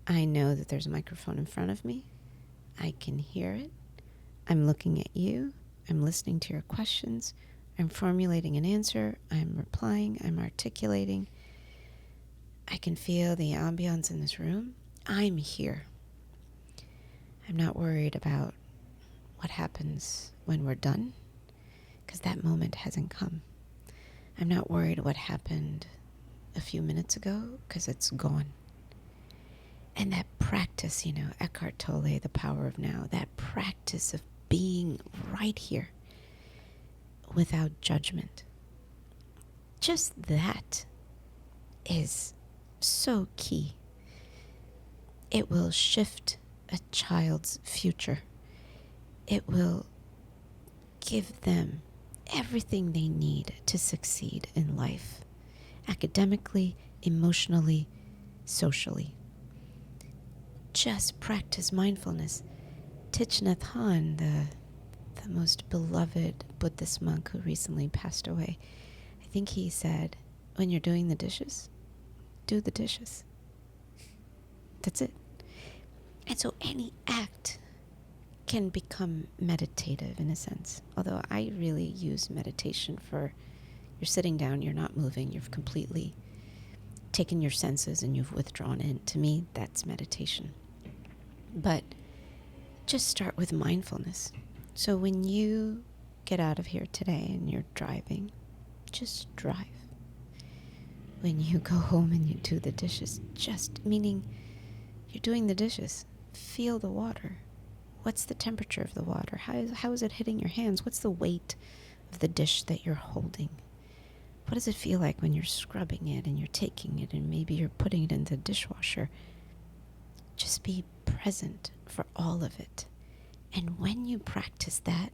I know that there's a microphone in front of me. I can hear it. I'm looking at you. I'm listening to your questions. I'm formulating an answer. I'm replying. I'm articulating. I can feel the ambiance in this room. I'm here. I'm not worried about what happens when we're done, because that moment hasn't come. I'm not worried what happened a few minutes ago, because it's gone. And that practice, Eckhart Tolle, The Power of Now, that practice of being right here without judgment, just that is so key. It will shift a child's future. It will give them everything they need to succeed in life, academically, emotionally, socially. Just practice mindfulness. Thich Nhat Hanh, the most beloved Buddhist monk who recently passed away, I think he said, when you're doing the dishes, do the dishes. That's it. And so any act can become meditative in a sense. Although I really use meditation for you're sitting down, you're not moving, you've completely taken your senses and you've withdrawn in. To me, that's meditation. But just start with mindfulness. So when you get out of here today and you're driving, just drive. When you go home and you do the dishes, just meaning you're doing the dishes, feel the water. What's the temperature of the water? How is it hitting your hands? What's the weight of the dish that you're holding? What does it feel like when you're scrubbing it and you're taking it and maybe you're putting it in the dishwasher? Just be present for all of it. And when you practice that,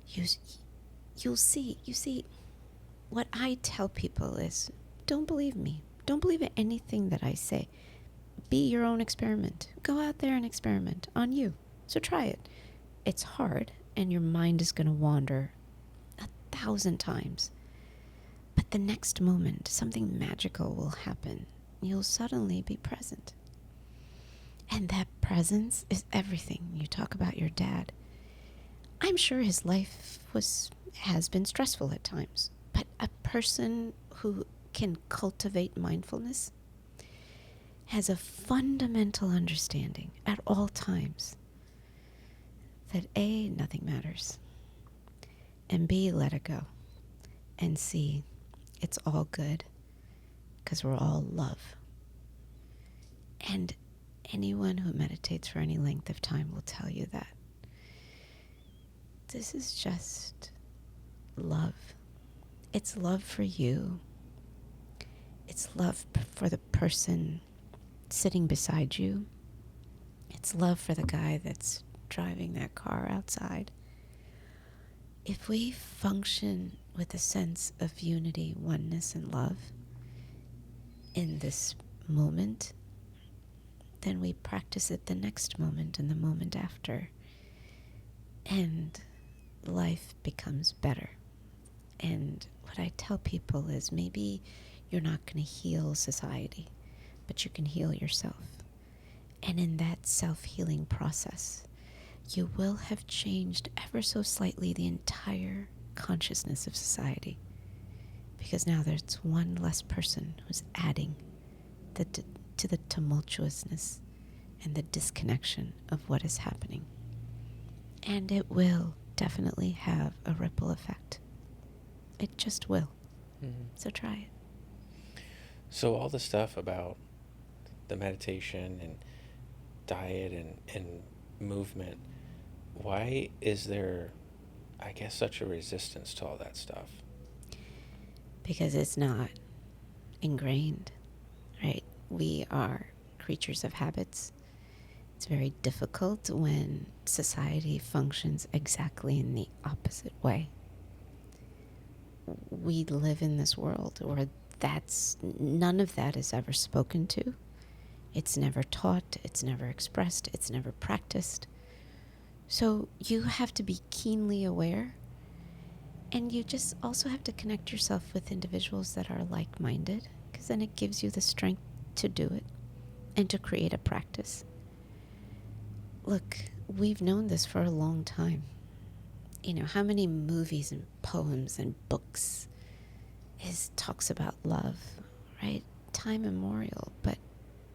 you'll see. You see, what I tell people is, don't believe me. Don't believe in anything that I say. Be your own experiment. Go out there and experiment on you. So try it. It's hard, and your mind is going to wander 1,000 times. But the next moment, something magical will happen. You'll suddenly be present. And that presence is everything. You talk about your dad. I'm sure his life has been stressful at times. But a person who can cultivate mindfulness has a fundamental understanding at all times that A, nothing matters, and B, let it go, and C, it's all good because we're all love. And anyone who meditates for any length of time will tell you that. This is just love. It's love for you. It's love for the person sitting beside you. It's love for the guy that's driving that car outside. if we function with a sense of unity, oneness, and love in this moment, then we practice it the next moment and the moment after. And life becomes better. And what I tell people is maybe you're not going to heal society, but you can heal yourself. And in that self-healing process, you will have changed ever so slightly the entire consciousness of society. Because now there's one less person who's adding to the tumultuousness and the disconnection of what is happening. And it will definitely have a ripple effect. It just will. Mm-hmm. So try it. So all the stuff about the meditation and diet and movement, why is there, I guess, such a resistance to all that stuff? Because it's not ingrained, right? We are creatures of habits. It's very difficult when society functions exactly in the opposite way. We live in this world where none of that is ever spoken to. It's never taught, it's never expressed, it's never practiced. So you have to be keenly aware, and you just also have to connect yourself with individuals that are like-minded, because then it gives you the strength to do it and to create a practice. Look, we've known this for a long time. You know, how many movies and poems and books talks about love, right? Time immemorial, but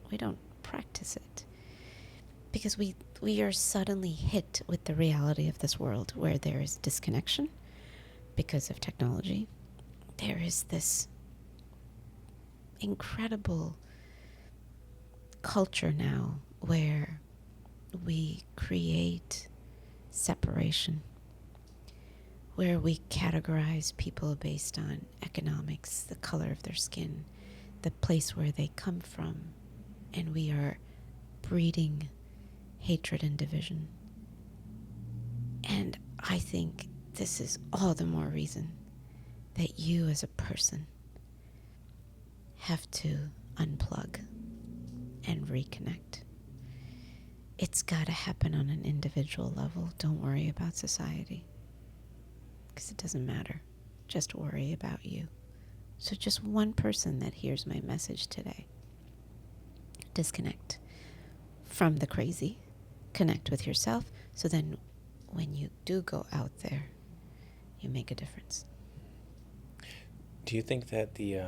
we don't practice it. Because we are suddenly hit with the reality of this world where there is disconnection because of technology. There is this incredible culture now where we create separation, where we categorize people based on economics, the color of their skin, the place where they come from, and we are breeding hatred and division. And I think this is all the more reason that you as a person have to unplug and reconnect. It's got to happen on an individual level. Don't worry about society, because it doesn't matter. Just worry about you. So just one person that hears my message today. Disconnect from the crazy. Connect with yourself, so then when you do go out there, you make a difference. Do you think that the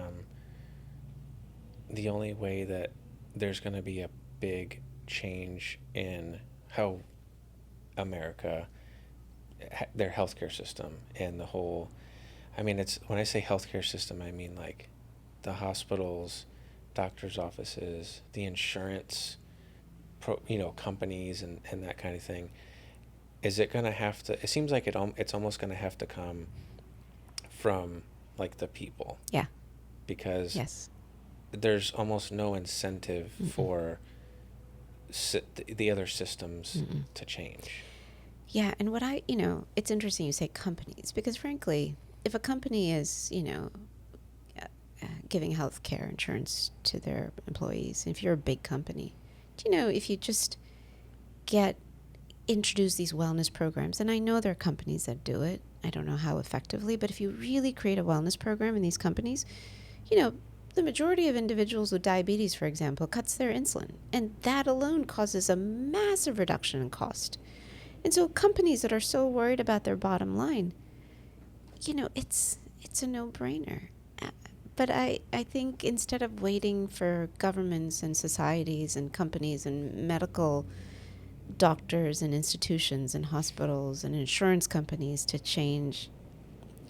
only way that there's going to be a big change in how America, their healthcare system and the whole, I mean, it's, when I say healthcare system, I mean like the hospitals, doctors' offices, the insurance, companies and that kind of thing. Is it going to have to, it seems like it's almost going to have to come from like the people. Yeah. Because yes. There's almost no incentive Mm-mm. for the other systems Mm-mm. to change. Yeah, and it's interesting you say companies, because frankly, if a company is, giving health care insurance to their employees, if you're a big company, if you just introduce these wellness programs, and I know there are companies that do it, I don't know how effectively, but if you really create a wellness program in these companies, the majority of individuals with diabetes, for example, cuts their insulin, and that alone causes a massive reduction in cost. And so companies that are so worried about their bottom line, it's a no-brainer. But I think instead of waiting for governments and societies and companies and medical doctors and institutions and hospitals and insurance companies to change,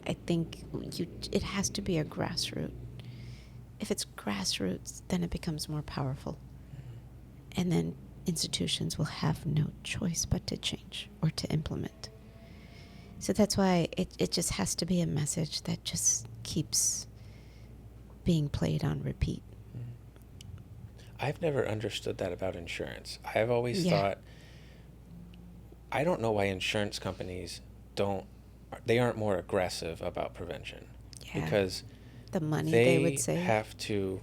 I think it has to be a grassroots. If it's grassroots, then it becomes more powerful. And then institutions will have no choice but to change or to implement. So that's why it just has to be a message that just keeps being played on repeat. I've never understood that about insurance. I've always thought, I don't know why insurance companies don't they aren't more aggressive about prevention, Yeah. because The money they would they save. have to,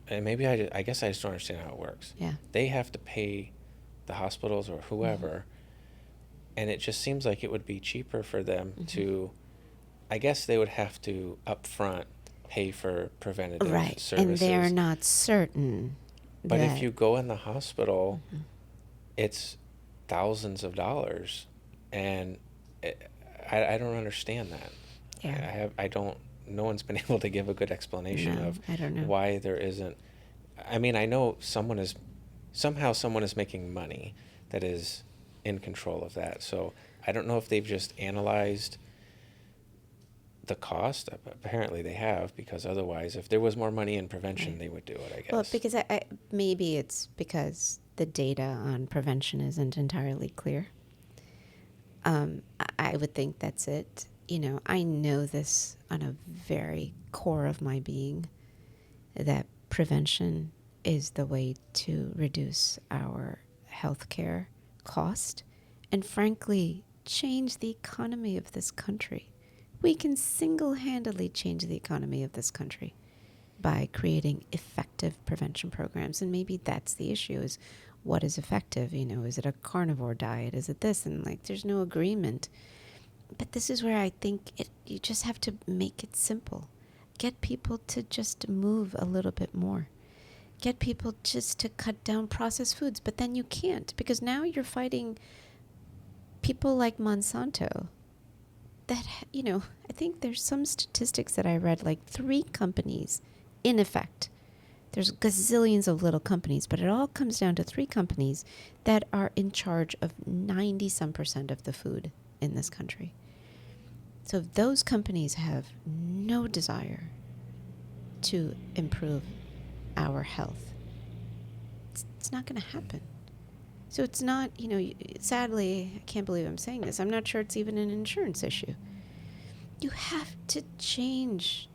and maybe I guess I just don't understand how it works. Yeah. They have to pay the hospitals or whoever, and it just seems like it would be cheaper for them to, I guess they would have to upfront pay for preventative Right. And they're services. not certain But if that. you go in the hospital, it's thousands of dollars, and it, I don't understand that. Yeah. I don't. No one's been able to give a good explanation No, of I don't know. why there isn't. I mean, I know someone is making money that is in control of that. So I don't know if they've just analyzed the cost. Apparently they have, because otherwise, if there was more money in prevention, Right. they would do it, I guess. Well, because I maybe it's because the data on prevention isn't entirely clear. I would think that's it. I know this on a very core of my being, that prevention is the way to reduce our healthcare cost and, frankly, change the economy of this country. We can single-handedly change the economy of this country by creating effective prevention programs. And maybe that's the issue, is what is effective? Is it a carnivore diet? Is it this? And there's no agreement. But this is where I think you just have to make it simple. Get people to just move a little bit more. Get people just to cut down processed foods. But then you can't, because now you're fighting people like Monsanto that, I think there's some statistics that I read, like 3 companies, in effect. There's gazillions of little companies, but it all comes down to 3 companies that are in charge of 90-some% of the food in this country. So those companies have no desire to improve our health. It's not going to happen. So it's not, sadly, I can't believe I'm saying this. I'm not sure it's even an insurance issue. You have to change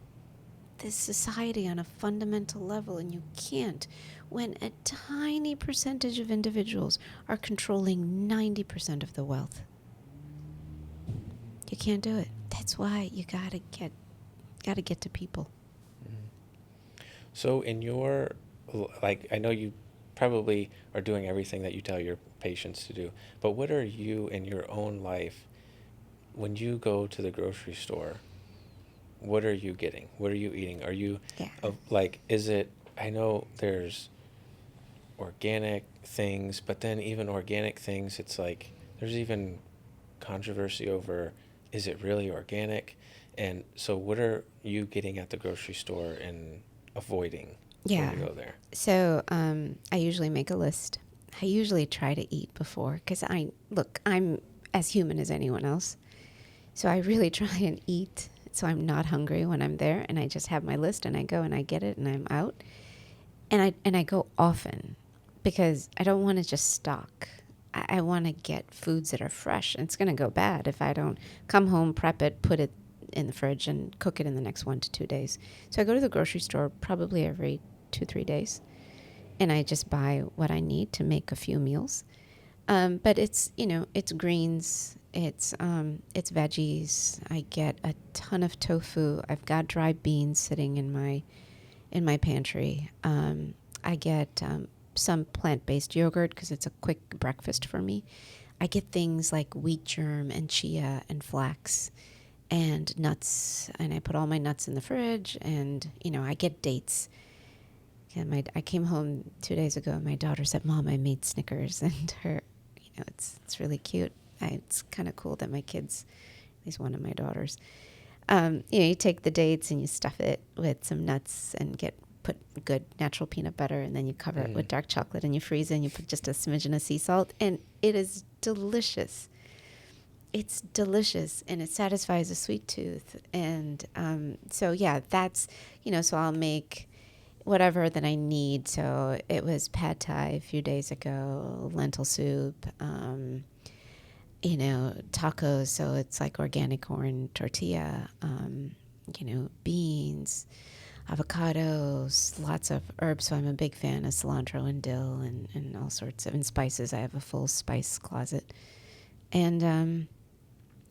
this society on a fundamental level, and you can't when a tiny percentage of individuals are controlling 90% of the wealth. You can't do it. That's why you gotta get to people. So in your, I know you probably are doing everything that you tell your patients to do, but what are you in your own life, when you go to the grocery store, what are you getting? What are you eating? Are you, Yeah. is it, I know there's organic things, but then even organic things, it's like, there's even controversy over, is it really organic? And so what are you getting at the grocery store and avoiding when you go there? So I usually make a list. I usually try to eat before, because I'm as human as anyone else. So I really try and eat so I'm not hungry when I'm there, and I just have my list and I go and I get it and I'm out. And I go often, because I don't want to just stock. I want to get foods that are fresh. And it's going to go bad if I don't come home, prep it, put it in the fridge, and cook it in the next 1 to 2 days. So I go to the grocery store probably every 2-3 days, and I just buy what I need to make a few meals. But it's greens, it's veggies. I get a ton of tofu. I've got dried beans sitting in my pantry. I get some plant-based yogurt, because it's a quick breakfast for me. I get things like wheat germ and chia and flax and nuts, and I put all my nuts in the fridge, and I get dates. And I came home 2 days ago, and my daughter said, "Mom, I made Snickers," and it's really cute. It's kind of cool that my kids, at least one of my daughters, you take the dates and you stuff it with some nuts and put good natural peanut butter, and then you cover it with dark chocolate, and you freeze it, and you put just a smidgen of sea salt, and it is delicious. It's delicious, and it satisfies a sweet tooth. And so yeah, that's, so I'll make whatever that I need. So it was pad thai a few days ago, lentil soup, tacos. So it's like organic corn tortilla, beans, avocados, lots of herbs. So I'm a big fan of cilantro and dill and all sorts of, and spices. I have a full spice closet. And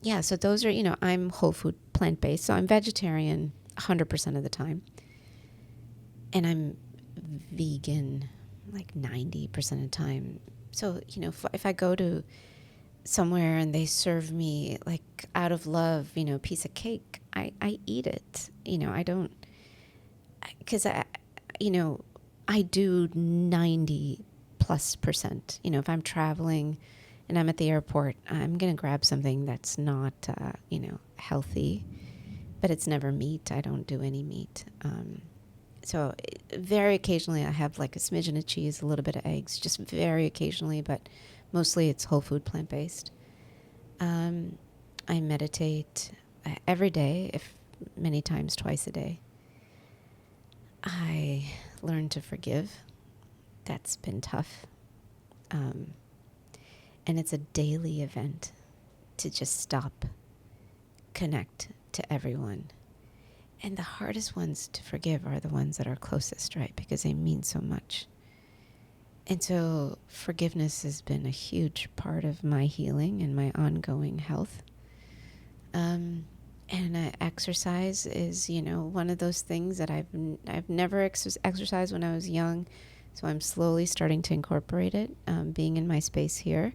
yeah, so those are, I'm whole food plant-based, so I'm vegetarian 100% of the time. And I'm vegan like 90% of the time. So, if I go to somewhere and they serve me like out of love, a piece of cake, I eat it. I don't, because I do 90+%. If I'm traveling and I'm at the airport, I'm going to grab something that's not, healthy, but it's never meat. I don't do any meat. So very occasionally I have like a smidgen of cheese, a little bit of eggs, just very occasionally, but mostly it's whole food plant-based. I meditate every day, if many times, twice a day. I learn to forgive. That's been tough. And it's a daily event to just stop, connect to everyone. And the hardest ones to forgive are the ones that are closest, right? Because they mean so much. And so forgiveness has been a huge part of my healing and my ongoing health. And exercise is, one of those things that I've never exercised when I was young. So I'm slowly starting to incorporate it, being in my space here.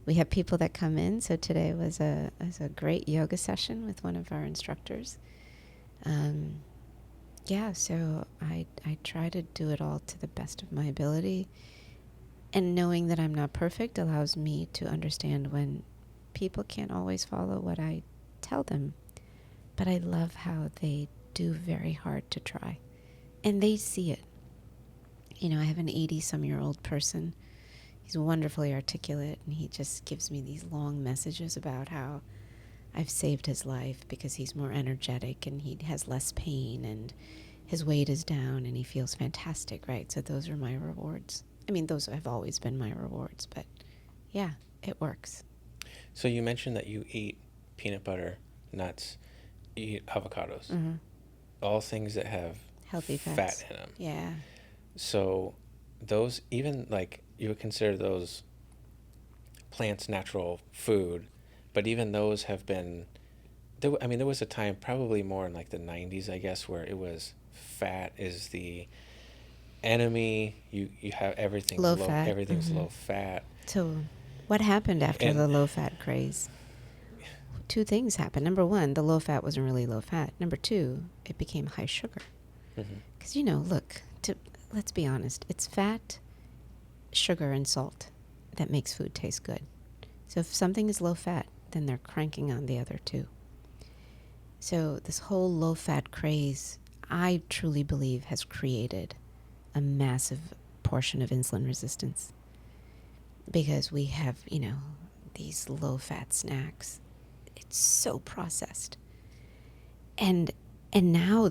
We have people that come in. So today was a great yoga session with one of our instructors. So I try to do it all to the best of my ability. And knowing that I'm not perfect allows me to understand when people can't always follow what I tell them. But I love how they do very hard to try. And they see it. I have an 80-some-year-old person. He's wonderfully articulate, and he just gives me these long messages about how I've saved his life because he's more energetic and he has less pain and his weight is down and he feels fantastic, right? So those are my rewards. I mean, those have always been my rewards, but yeah, it works. So you mentioned that you eat peanut butter, nuts, you eat avocados, all things that have healthy fat fats in them. Yeah. So those, even like you would consider those plants natural food, but even those have been, there was a time probably more in like the 90s, I guess, where it was fat is the enemy. You have everything's Low fat. everything's low fat. So what happened after And the low fat craze? Two things happened. Number one, the low fat wasn't really low fat. Number two, it became high sugar. Because, let's be honest, it's fat, sugar, and salt that makes food taste good. So if something is low fat, then they're cranking on the other two. So this whole low fat craze, I truly believe, has created a massive portion of insulin resistance. Because we have, these low fat snacks. It's so processed. And now,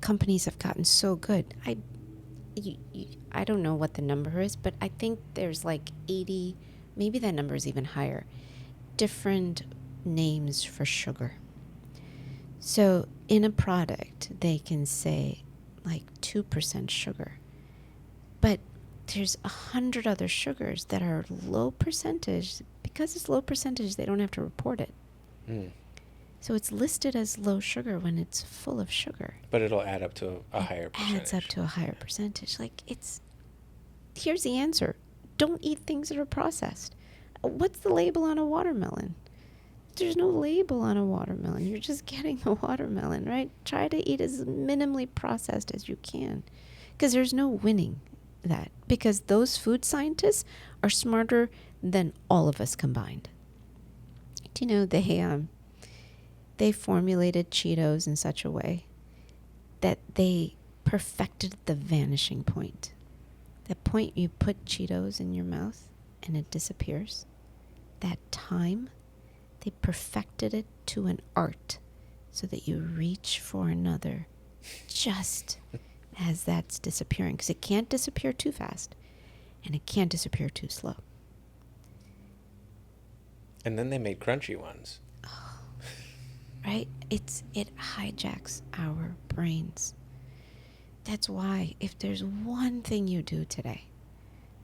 companies have gotten so good. I don't know what the number is, but I think there's like 80, maybe that number is even higher, different names for sugar. So in a product, they can say like 2% sugar, but there's 100 other sugars that are low percentage. Because it's low percentage, they don't have to report it. So it's listed as low sugar when it's full of sugar. But it'll add up to a higher percentage. Adds up to a higher percentage. Here's the answer. Don't eat things that are processed. What's the label on a watermelon? There's no label on a watermelon. You're just getting a watermelon, right? Try to eat as minimally processed as you can. Because there's no winning that. Because those food scientists are smarter than all of us combined. Do you know they formulated Cheetos in such a way that they perfected the vanishing point. The point you put Cheetos in your mouth and it disappears. That time, they perfected it to an art so that you reach for another just as that's disappearing. Because it can't disappear too fast and it can't disappear too slow. And then they made crunchy ones. Right? It hijacks our brains. That's why if there's one thing you do today,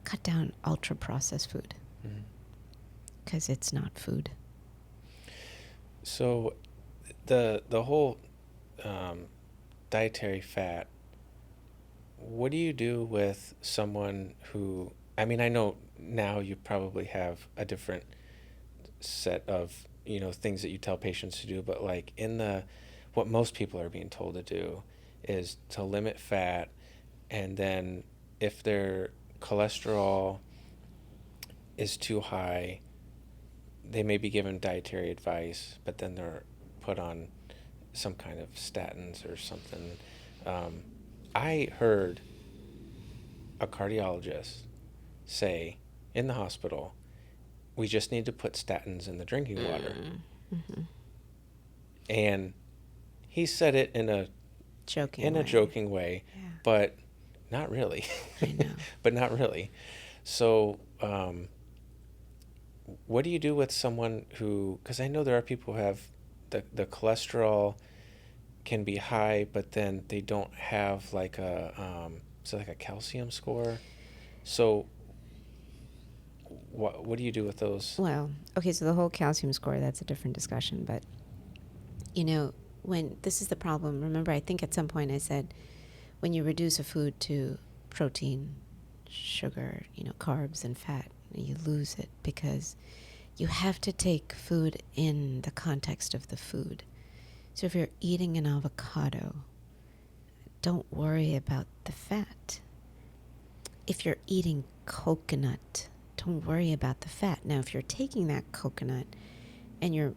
cut down ultra-processed food. Because it's not food. So the whole um, dietary fat, what do you do with someone who, I mean, I know now you probably have a different set of, things that you tell patients to do, but like what most people are being told to do is to limit fat, and then if their cholesterol is too high, they may be given dietary advice, but then they're put on some kind of statins or something. Um, I heard a cardiologist say in the hospital, we just need to put statins in the drinking water. Mm-hmm. And he said it Joking in a way. joking way, Yeah, but not really. I know. But not really. So, what do you do with someone who, because I know there are people who have the cholesterol can be high, but then they don't have like so like a calcium score. So, what do you do with those? Well, okay, so the whole calcium score, that's a different discussion. But, you know, when this is the problem, remember, I think at some point I said when you reduce a food to protein, sugar, carbs and fat, you lose it because you have to take food in the context of the food. So if you're eating an avocado, don't worry about the fat. If you're eating coconut, don't worry about the fat. Now, if you're taking that coconut and you're,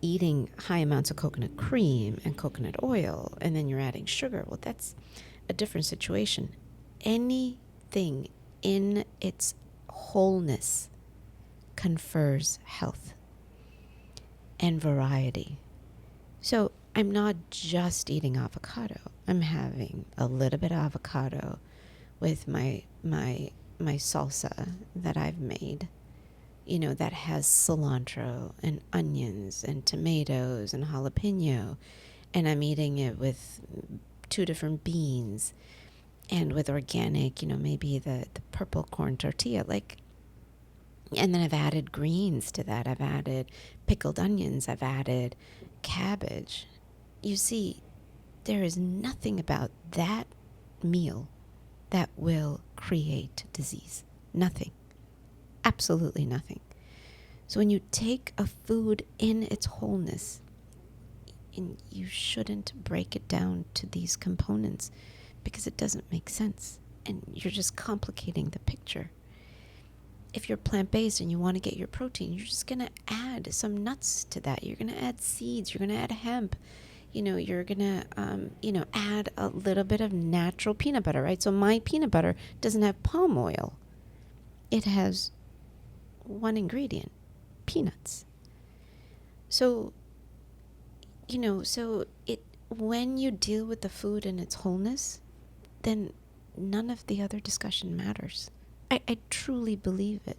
eating high amounts of coconut cream and coconut oil, and then you're adding sugar, well, that's a different situation. Anything in its wholeness confers health and variety. So I'm not just eating avocado. I'm having a little bit of avocado with my salsa that I've made, that has cilantro and onions and tomatoes and jalapeno, and I'm eating it with 2 different beans and with organic, maybe the purple corn tortilla, and then I've added greens to that. I've added pickled onions. I've added cabbage. You see, there is nothing about that meal that will create disease. Nothing. Absolutely nothing. So when you take a food in its wholeness, and you shouldn't break it down to these components because it doesn't make sense. And you're just complicating the picture. If you're plant-based and you want to get your protein, you're just going to add some nuts to that. You're going to add seeds. You're going to add hemp. You're going to, add a little bit of natural peanut butter, right? So my peanut butter doesn't have palm oil. It has one ingredient, peanuts. So, when you deal with the food in its wholeness, then none of the other discussion matters. I truly believe it.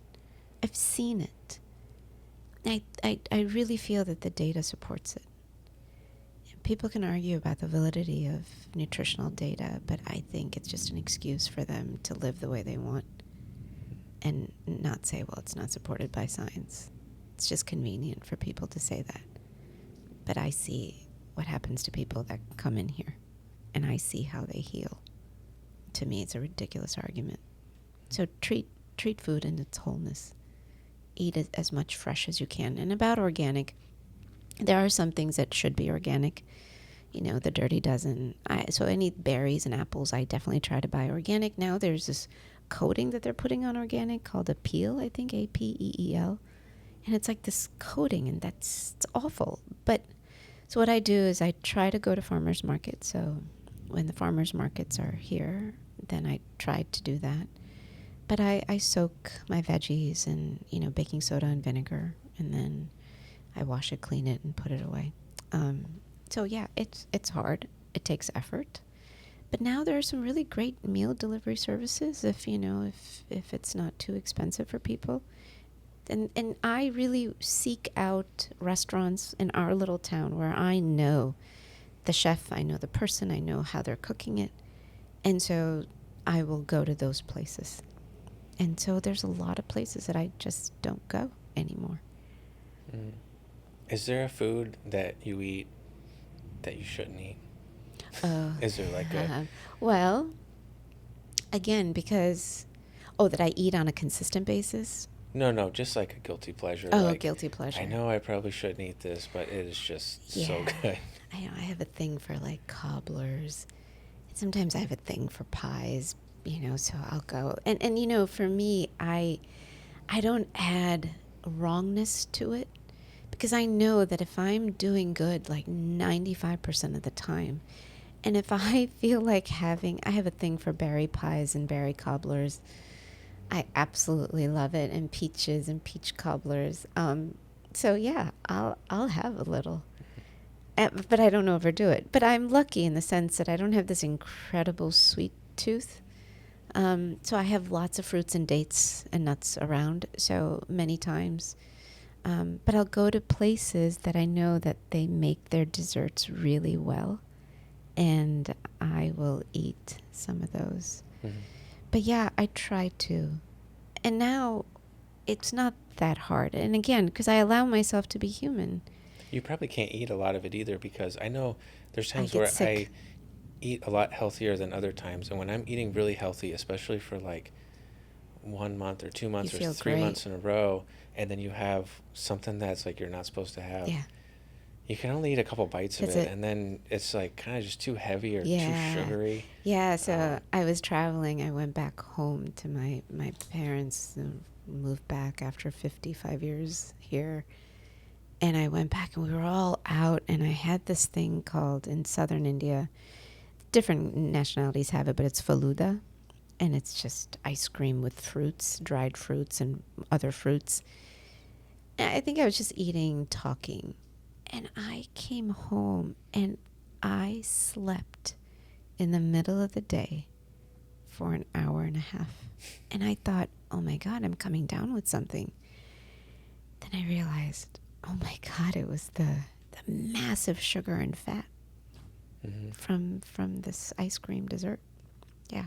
I've seen it. I really feel that the data supports it. People can argue about the validity of nutritional data, but I think it's just an excuse for them to live the way they want and not say, well, it's not supported by science. It's just convenient for people to say that. But I see what happens to people that come in here, and I see how they heal. To me, it's a ridiculous argument. So treat food in its wholeness. Eat it as much fresh as you can. And about organic, there are some things that should be organic. The dirty dozen. So any berries and apples, I definitely try to buy organic. Now there's this coating that they're putting on organic called a peel, I think, APEEL. And it's like this coating, and it's awful. But so what I do is I try to go to farmers markets. So when the farmers markets are here, then I try to do that. But I soak my veggies in, baking soda and vinegar, and then I wash it, clean it, and put it away. So yeah, it's hard. It takes effort. But now there are some really great meal delivery services if it's not too expensive for people. And I really seek out restaurants in our little town where I know the chef, I know the person, I know how they're cooking it. And so I will go to those places. And so there's a lot of places that I just don't go anymore. Mm. Is there a food that you eat that you shouldn't eat? Oh, Is there like a well, again, because, oh, that I eat on a consistent basis? no, just like a guilty pleasure, Oh, like guilty I pleasure. know I probably shouldn't eat this, but it is just so Yeah. good. I know I have a thing for like cobblers. Sometimes I have a thing for pies, so I'll go. And for me, I don't add wrongness to it because I know that if I'm doing good like 95% of the time, and if I feel like I have a thing for berry pies and berry cobblers. I absolutely love it, and peaches and peach cobblers. So yeah, I'll have a little. But I don't overdo it. But I'm lucky in the sense that I don't have this incredible sweet tooth. So I have lots of fruits and dates and nuts around. So many times. But I'll go to places that I know that they make their desserts really well. And I will eat some of those. Mhm. But yeah, I try to. And now it's not that hard. And again, because I allow myself to be human, You probably can't eat a lot of it either because I know there's I times get where I sick. eat a lot healthier than other times. And when I'm eating really healthy, especially for like 1 month or two You months or feel three great. months in a row, and then you have something that's like you're not supposed to have, Yeah, you can only eat a couple bites of that's it, it. and then it's like kind of just too heavy or too Yeah. sugary. Yeah, so Um, I was traveling. I went back home to my parents, moved back after 55 years here. And I went back and we were all out. And I had this thing called in southern India, different nationalities have it, but it's faluda. And it's just ice cream with fruits, dried fruits, and other fruits. And I think I was just eating, talking. And I came home and I slept in the middle of the day for an hour and a half. And I thought, oh my God, I'm coming down with something. Then I realized, oh my God, it was the massive sugar and fat mhm. from this ice cream dessert. Yeah.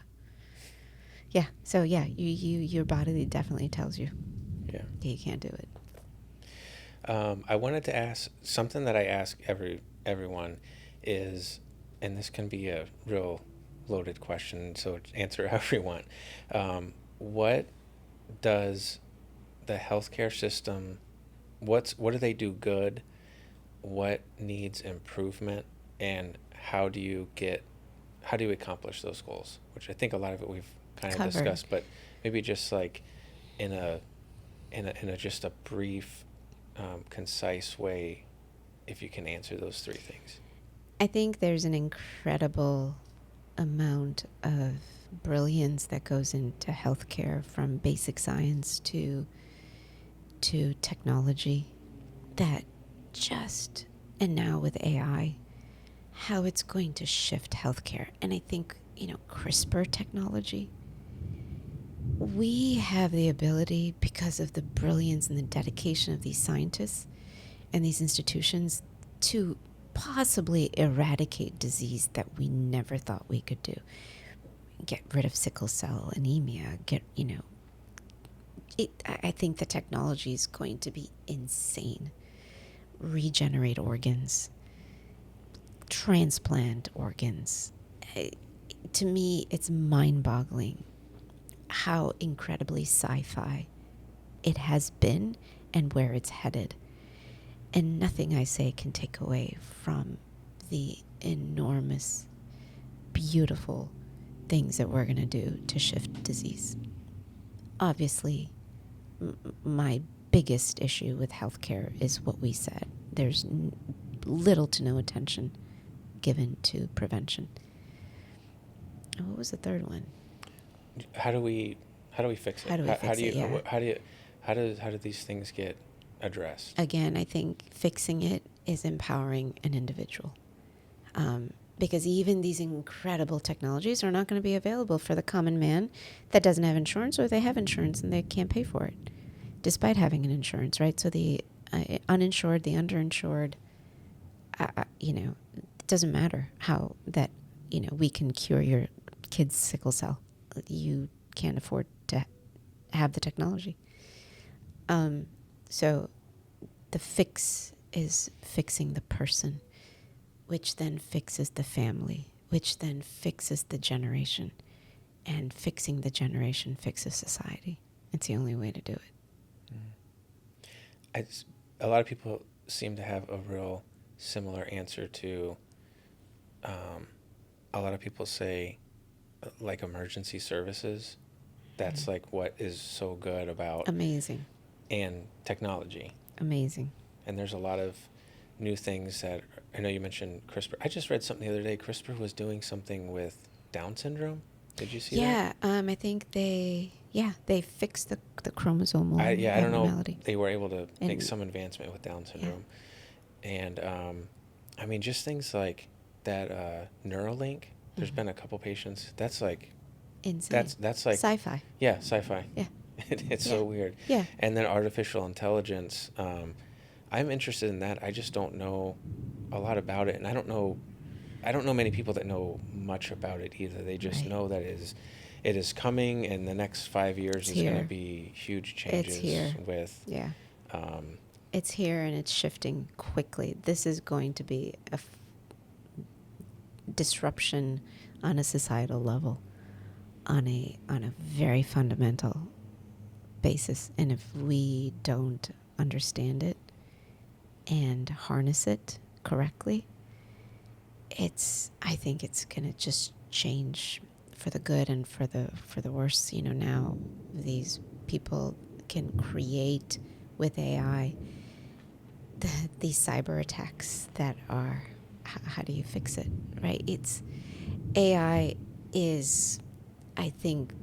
Yeah. So yeah, your body definitely tells you Yeah. you can't do it. I wanted to ask something that I ask everyone is, and this can be a real loaded question, so answer however you want. What does the healthcare system, what do they do good? What needs improvement? And how do you accomplish those goals? Which I think a lot of it we've kind of Covered. discussed, but maybe just like in a just a brief, concise way, if you can answer those three things. I think there's an incredible amount of brilliance that goes into healthcare, from basic science to technology, that just, and now with AI, how it's going to shift healthcare. And I think, CRISPR technology, we have the ability, because of the brilliance and the dedication of these scientists and these institutions, to possibly eradicate disease that we never thought we could do. Get rid of sickle cell anemia, I think the technology is going to be insane. Regenerate organs, transplant organs. To me, it's mind boggling how incredibly sci fi it has been and where it's headed. And nothing I say can take away from the enormous, beautiful things that we're going to do to shift disease. Obviously, my biggest issue with healthcare is what we said. There's little to no attention given to prevention. And what was the third one? How do we fix it? How do we How fix do it? you Yeah. how do these things get addressed? Again, I think fixing it is empowering an individual. Because even these incredible technologies are not going to be available for the common man that doesn't have insurance, or they have insurance and they can't pay for it, despite having an insurance, right? So the uninsured, the underinsured, it doesn't matter how that, we can cure your kid's sickle cell. You can't afford to have the technology. So the fix is fixing the person, which then fixes the family, which then fixes the generation. And fixing the generation fixes society. It's the only way to do it. A lot of people seem to have a real similar answer to, a lot of people say, like emergency services. That's like what is so good about Amazing. and technology. Amazing. And there's a lot of new things that, I know you mentioned CRISPR. I just read something the other day. CRISPR was doing something with Down syndrome. Did you see that? I think they fixed the chromosomal I don't know. abnormality. They were able to make And- some advancement with Down syndrome. And, I mean, just things like that Neuralink. There's been a couple patients. That's like, Insane. that's like, Sci-fi. yeah, sci-fi. Yeah. It's Yeah. so weird. Yeah. And then artificial intelligence. I'm interested in that. I just don't know a lot about it, and I don't know many people that know much about it either. They just Right. know that it is coming, and the next 5 years It's is going to here. be huge changes here. with. Yeah. Um, It's here and it's shifting quickly. This is going to be a disruption on a societal level, on a very fundamental basis. And if we don't understand it and harness it correctly, I think it's going to just change for the good and for the worse. You know, now these people can create with AI these cyber attacks that are, how do you fix it, right? AI is, I think,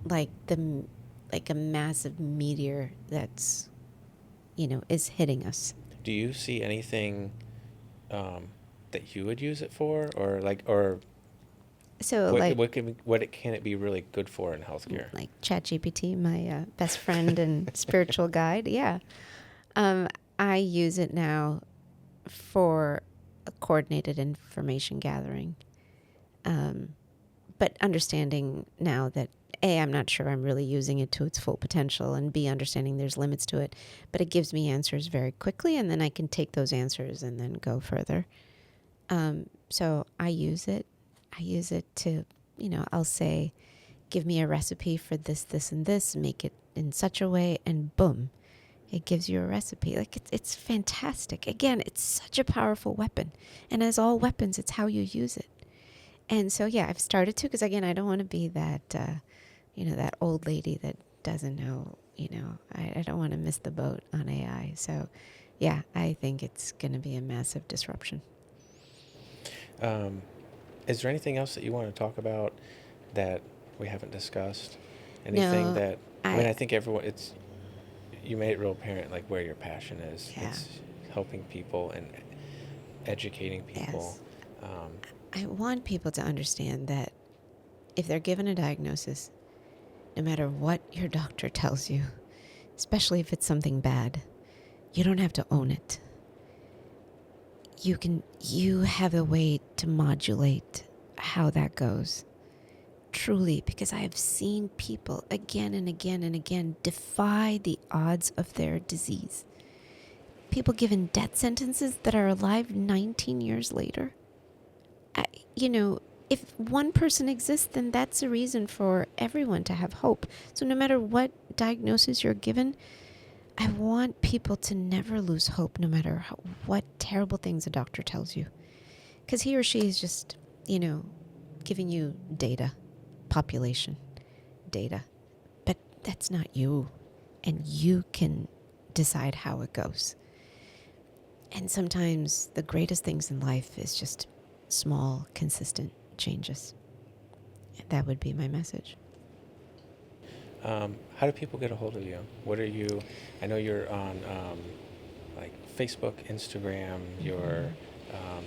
like a massive meteor that's, is hitting us. do you see anything that you would use it for, or So what can it be really good for in healthcare? like ChatGPT, my best friend and spiritual guide. Yeah. I use it now for a coordinated information gathering. But understanding now that A, I'm not sure I'm really using it to its full potential, and B, understanding there's limits to it, but it gives me answers very quickly, and then I can take those answers and then go further. So I use it. I use it to, I'll say, give me a recipe for this, this, and this, make it in such a way, and boom, it gives you a recipe. Like, it's fantastic. Again, it's such a powerful weapon. And as all weapons, it's how you use it. And so, yeah, I've started to, because again, I don't want to be that, that old lady that doesn't know, I don't want to miss the boat on AI. So, yeah, I think it's going to be a massive disruption. Is there anything else that you want to talk about that we haven't discussed? Anything that, I think everyone, you made it real apparent, like, where your passion is. Yeah. It's helping people and educating people. Yes. I want people to understand that if they're given a diagnosis, no matter what your doctor tells you, especially if it's something bad, you don't have to own it. You have a way to modulate how that goes. Truly, because I have seen people again and again and again defy the odds of their disease. People given death sentences that are alive 19 years later. If one person exists, then that's a reason for everyone to have hope. So no matter what diagnosis you're given, I want people to never lose hope, no matter what terrible things a doctor tells you. Because he or she is just, giving you data, population data. But that's not you. And you can decide how it goes. And sometimes the greatest things in life is just small, consistent changes. And that would be my message. How do people get a hold of you? What are you? I know you're on like Facebook, Instagram. You're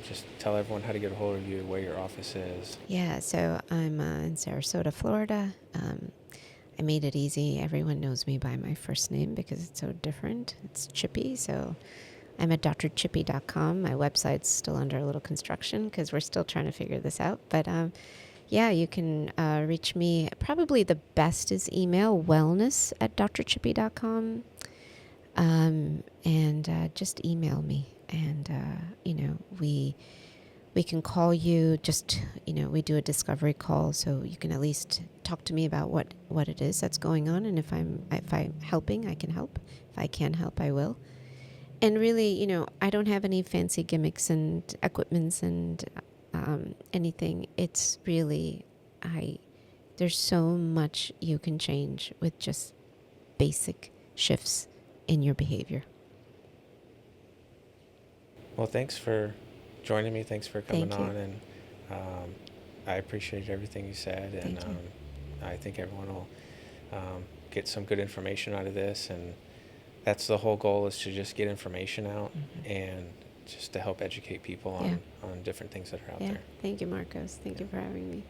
just tell everyone how to get a hold of you, where your office is. Yeah, so I'm in Sarasota, Florida. I made it easy. Everyone knows me by my first name because it's so different. It's Chippy, so I'm at drchippy.com. My website's still under a little construction because we're still trying to figure this out. But yeah, you can reach me. Probably the best is email, wellness@drchippy.com. And just email me, and we can call you. Just we do a discovery call, so you can at least talk to me about what it is that's going on, and if I'm helping, I can help. If I can help, I will. And really, I don't have any fancy gimmicks and equipments and anything. It's really, there's so much you can change with just basic shifts in your behavior. Well, thanks for joining me. Thanks for coming Thank you. on, and I appreciate everything you said, and Thank you. I think everyone will get some good information out of this, and that's the whole goal, is to just get information out and just to help educate people on different things that are out Yeah. there. Thank you, Marcos. Thank you for having me.